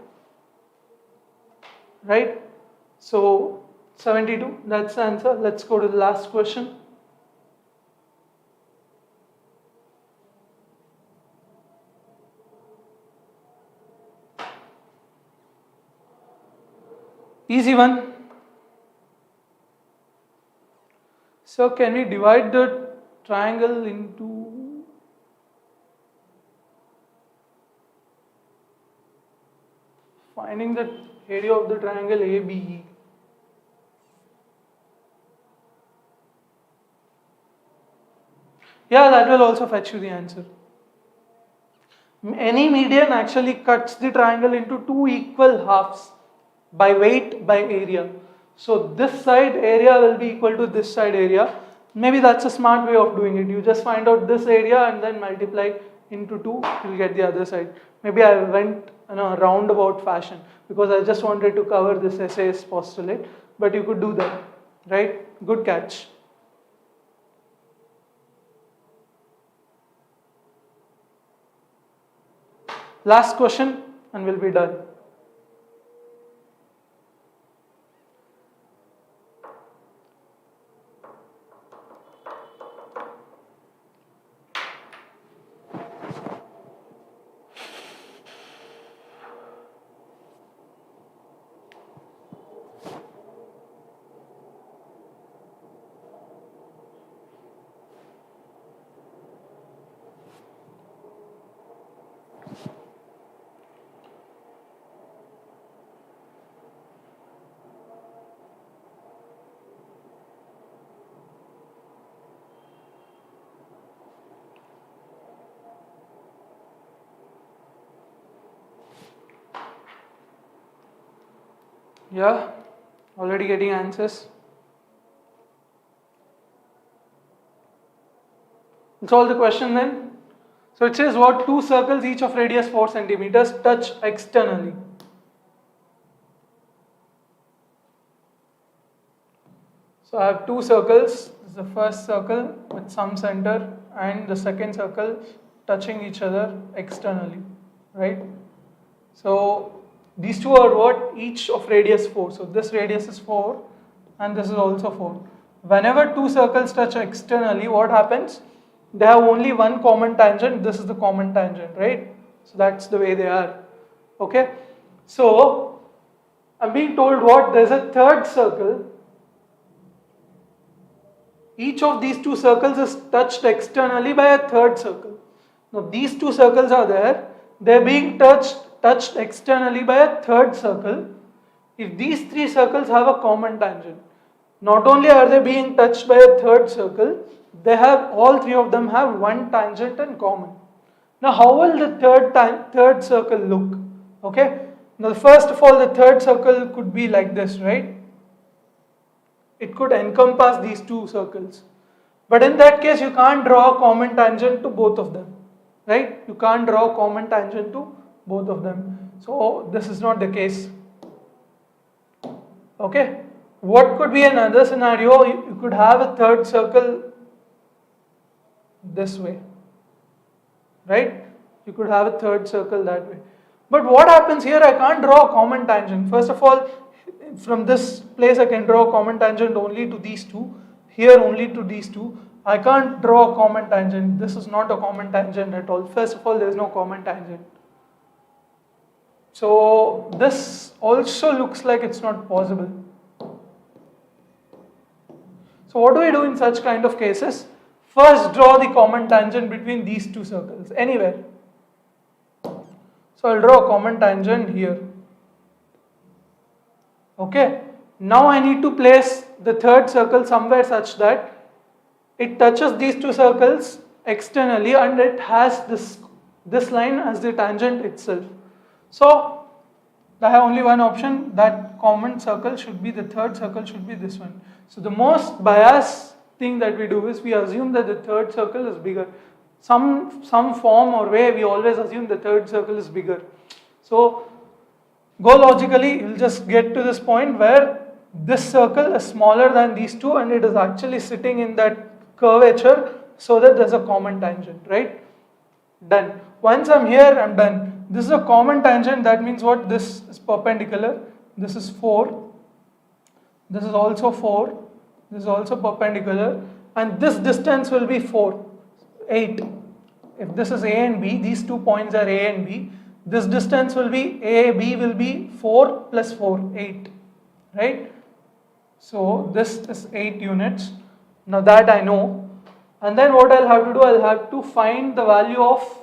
Right? So 72, that's the answer. Let's go to the last question. Easy one. So can we divide the triangle into finding the area of the triangle ABE? Yeah, that will also fetch you the answer. Any median actually cuts the triangle into two equal halves by weight by area. So this side area will be equal to this side area. Maybe that's a smart way of doing it. You just find out this area and then multiply into 2, you'll get the other side. Maybe I went in a roundabout fashion because I just wanted to cover this SAS postulate, but you could do that, right? Good catch. Last question and we'll be done. Yeah, already getting answers. That's all the question then. So it says what? Two circles each of radius 4 centimeters touch externally. So I have two circles. This is the first circle with some center and the second circle touching each other externally, right? So these two are what? Each of radius 4. So this radius is 4 and this is also 4. Whenever two circles touch externally, what happens? They have only one common tangent. This is the common tangent, right? So that's the way they are. Okay. So I'm being told what? There's a third circle. Each of these two circles is touched externally by a third circle. Now these two circles are there. They're being touched externally by a third circle. If these three circles have a common tangent, not only are they being touched by a third circle, they have, all three of them have one tangent in common. Now how will the third circle look? Okay. Now first of all, the third circle could be like this, right? It could encompass these two circles. But in that case, you can't draw a common tangent to both of them, right? You can't draw a common tangent to both of them. So this is not the case. Okay. What could be another scenario? You could have a third circle this way, right? You could have a third circle that way. But what happens here? I can't draw a common tangent. First of all, from this place I can draw a common tangent only to these two. Here only to these two. I can't draw a common tangent. This is not a common tangent at all. First of all, there is no common tangent. So this also looks like it's not possible. So what do we do in such kind of cases? First draw the common tangent between these two circles, anywhere. So I'll draw a common tangent here. Okay. Now I need to place the third circle somewhere such that it touches these two circles externally and it has this line as the tangent itself. So I have only one option, that common circle should be, the third circle should be this one. So the most biased thing that we do is we assume that the third circle is bigger. Some form or way we always assume the third circle is bigger. So go logically, you'll just get to this point where this circle is smaller than these two and it is actually sitting in that curvature so that there's a common tangent, right? Done. Once I'm here, I'm done. This is a common tangent, that means what? This is perpendicular, this is 4, this is also 4, this is also perpendicular, and this distance will be 4, 8. If this is A and B, these 2 points are A and B, this distance will be, AB will be 4 plus 4, 8, right? So this is 8 units. Now that I know. And then what I'll have to do, I'll have to find the value of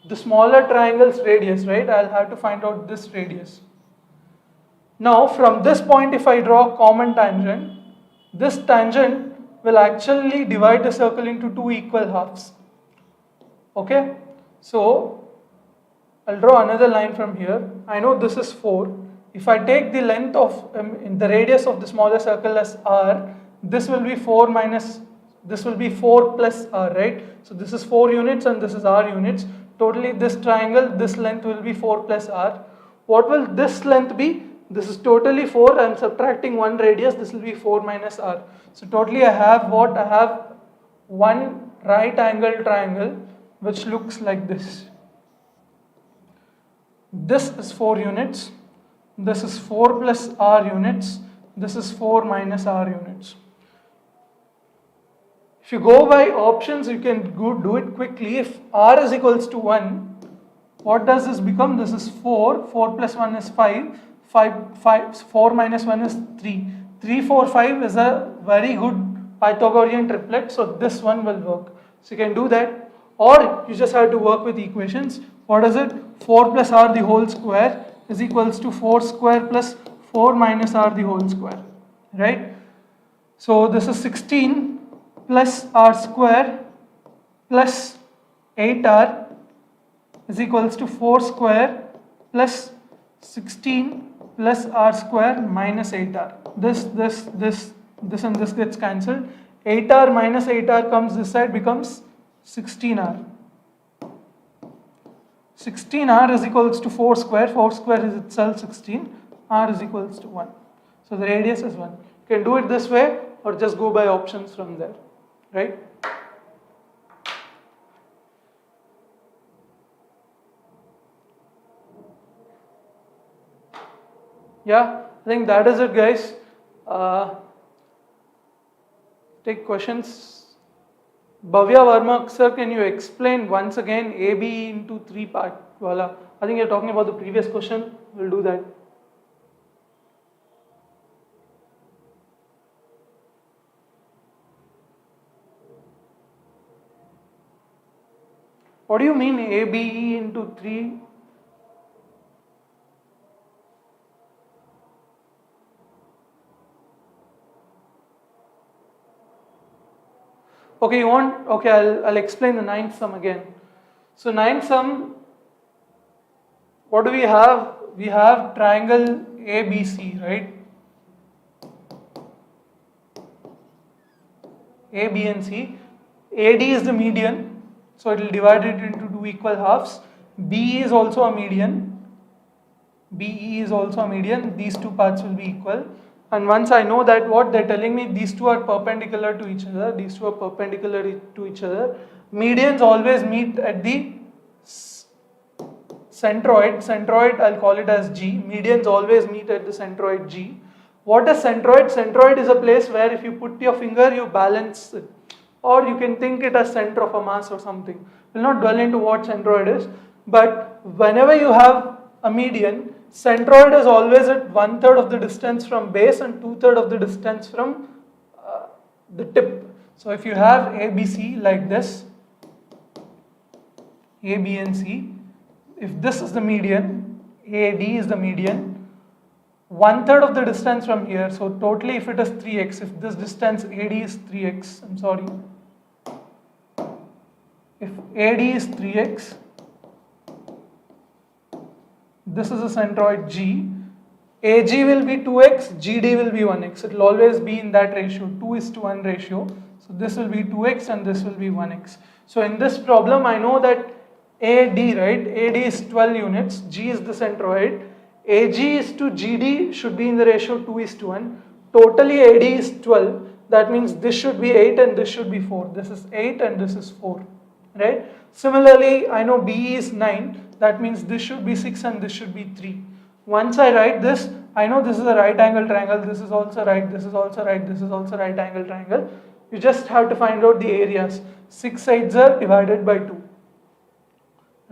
the smaller triangle's radius, right? I'll have to find out this radius. Now from this point, if I draw a common tangent, this tangent will actually divide the circle into two equal halves. Okay? So I'll draw another line from here. I know this is 4. If I take the length of the radius of the smaller circle as r, this will be 4 minus, this will be 4 plus r, right? So this is 4 units and this is r units. Totally this triangle, this length will be 4 plus r. What will this length be? This is totally 4. I am subtracting one radius. This will be 4 minus r. So totally I have what? I have one right angle triangle which looks like this. This is 4 units. This is 4 plus r units. This is 4 minus r units. If you go by options, you can go do it quickly. If r is equals to 1, what does this become? This is 4. 4 plus 1 is 5. 4 minus 1 is 3. 3, 4, 5 is a very good Pythagorean triplet. So this one will work. So you can do that. Or you just have to work with equations. What is it? 4 plus r the whole square is equals to 4 square plus 4 minus r the whole square. Right? So this is 16 plus r square plus 8r is equals to 4 square plus 16 plus r square minus 8r. This and this gets cancelled. 8r minus 8r comes this side, becomes 16r. 16r is equals to 4 square. 4 square is itself 16. R is equals to 1. So the radius is 1. You can do it this way or just go by options from there. Right? Yeah, I think that is it, guys. Take questions. Bhavya Verma, sir, can you explain once again AB into 3 part? Wala. I think you're talking about the previous question. We'll do that. What do you mean ABE into 3? Okay, you want, okay, I'll explain the ninth sum again. So ninth sum, what do we have? We have triangle ABC, right? A, B and C. AD is the median, so it will divide it into 2 equal halves. B is also a median. BE is also a median. These 2 parts will be equal. And once I know that, what they're telling me, these two are perpendicular to each other. These two are perpendicular to each other. Medians always meet at the centroid. Centroid, I'll call it as G. Medians always meet at the centroid G. What is centroid? Centroid is a place where if you put your finger, you balance it. Or you can think it as center of a mass or something. We'll not dwell into what centroid is. But whenever you have a median, centroid is always at 1/3 of the distance from base and 2/3 of the distance from the tip. So if you have ABC like this, A, B and C, if this is the median, AD is the median, 1/3 of the distance from here, so totally if it is 3x, if this distance AD is 3x, I'm sorry, if AD is 3x, this is a centroid G, AG will be 2x, GD will be 1x, it will always be in that ratio, 2:1 ratio, so this will be 2x and this will be 1x. So in this problem I know that AD, right, AD is 12 units, G is the centroid, AG is to GD should be in the ratio 2:1, totally AD is 12, that means this should be 8 and this should be 4, this is 8 and this is 4, right. Similarly, I know BE is 9, that means this should be 6 and this should be 3. Once I write this, I know this is a right angle triangle, this is also right, this is also right, this is also right angle triangle. You just have to find out the areas. 6 sides are divided by 2.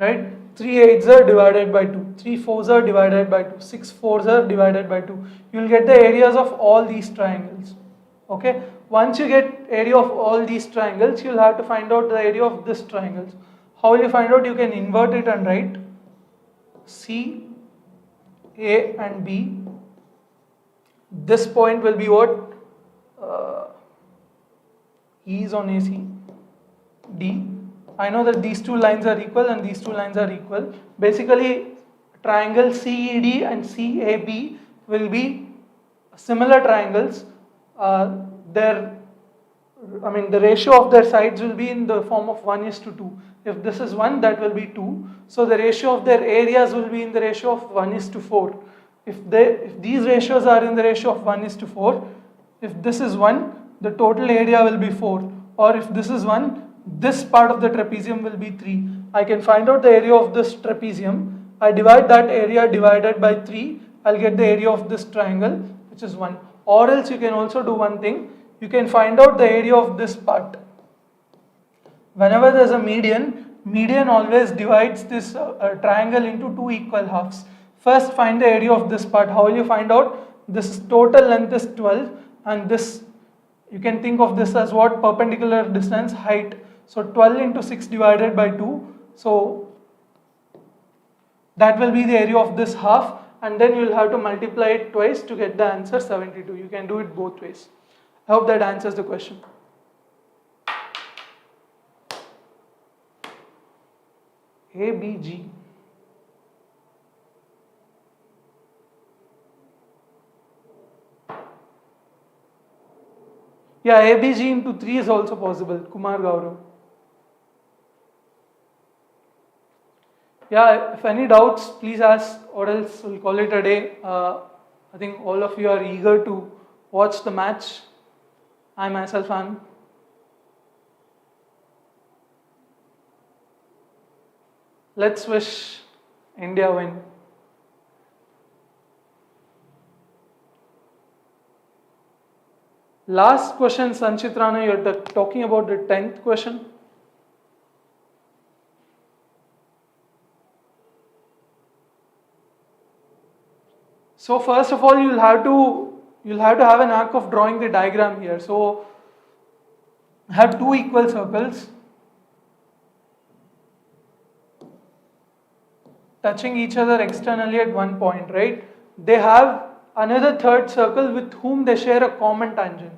Right? 3 8s are divided by 2, 3 4s are divided by 2, 6 4s are divided by 2. You will get the areas of all these triangles. Okay? Once you get area of all these triangles, you will have to find out the area of this triangle. How will you find out? You can invert it and write C, A and B. This point will be what? E is on AC, D. I know that these two lines are equal and these two lines are equal. Basically, triangle CED and CAB will be similar triangles. The ratio of their sides will be in the form of 1:2. If this is 1, that will be 2. So the ratio of their areas will be in the ratio of 1:4. If these ratios are in the ratio of 1:4, if this is 1, the total area will be 4. Or if this is 1, this part of the trapezium will be 3. I can find out the area of this trapezium. I divide that area divided by 3. I'll get the area of this triangle, which is 1. Or else you can also do one thing. You can find out the area of this part. Whenever there's a median always divides this triangle into 2 equal halves. First find the area of this part. How will you find out? This total length is 12 and this, you can think of this as what? Perpendicular distance, height. So 12 into 6 divided by 2. So that will be the area of this half, and then you will have to multiply it twice to get the answer 72. You can do it both ways. I hope that answers the question. ABG. Yeah, ABG into 3 is also possible, Kumar Gaurav. Yeah, if any doubts, please ask, or else we'll call it a day. I think all of you are eager to watch the match. I myself am. Let's wish India win. Last question, Sanchitrana, you're talking about the 10th question. So first of all, you'll have to have an knack of drawing the diagram here. So have two equal circles touching each other externally at one point, right? They have another third circle with whom they share a common tangent.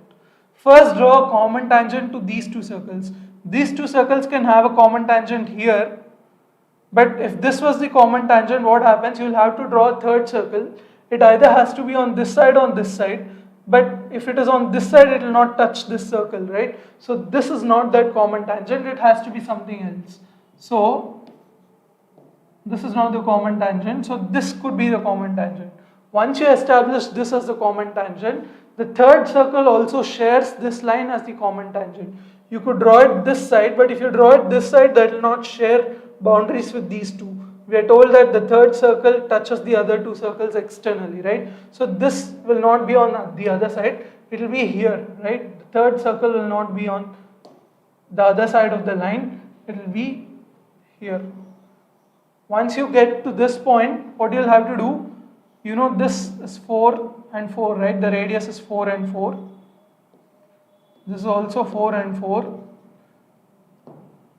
First draw a common tangent to these two circles. These two circles can have a common tangent here, but if this was the common tangent, what happens? You'll have to draw a third circle. It either has to be on this side or on this side, but if it is on this side, it will not touch this circle, right? So this is not that common tangent, it has to be something else. So this is not the common tangent, so this could be the common tangent. Once you establish this as the common tangent, the third circle also shares this line as the common tangent. You could draw it this side, but if you draw it this side, that will not share boundaries with these two. We are told that the third circle touches the other two circles externally, right? So this will not be on the other side, it will be here, right? The third circle will not be on the other side of the line, it will be here. Once you get to this point, what you'll have to do, you know this is 4 and 4, right? The radius is 4 and 4. This is also 4 and 4.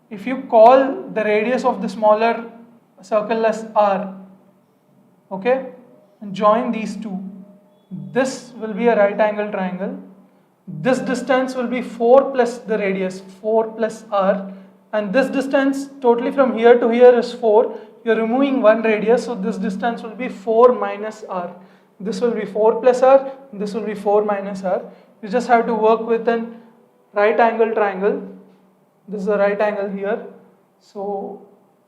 If you call the radius of the smaller circle as r, okay, and join these two, this will be a right angle triangle. This distance will be 4 plus the radius, 4 plus r, and this distance totally from here to here is 4. You're removing one radius, so this distance will be 4 minus r. This will be 4 plus r, this will be 4 minus r. You just have to work with a right angle triangle. This is a right angle here. So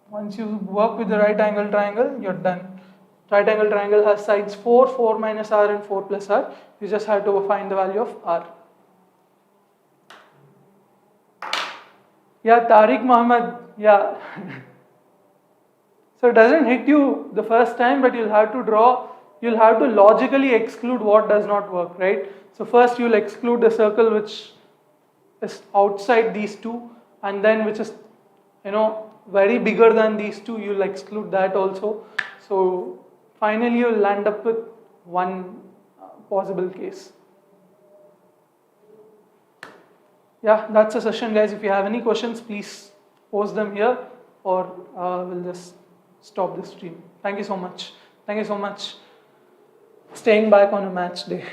once you work with the right angle triangle, you're done. Right angle triangle has sides 4, 4 minus r and 4 plus r. You just have to find the value of r. Yeah, Tariq Muhammad, yeah. So it doesn't hit you the first time, but you'll have to logically exclude what does not work, right? So first you'll exclude the circle which is outside these two, and then which is, very bigger than these two, you'll exclude that also. So finally you'll land up with one possible case. Yeah, that's a session, guys. If you have any questions, please post them here, or we'll just stop the stream. Thank you so much. Thank you so much. Staying back on a match day.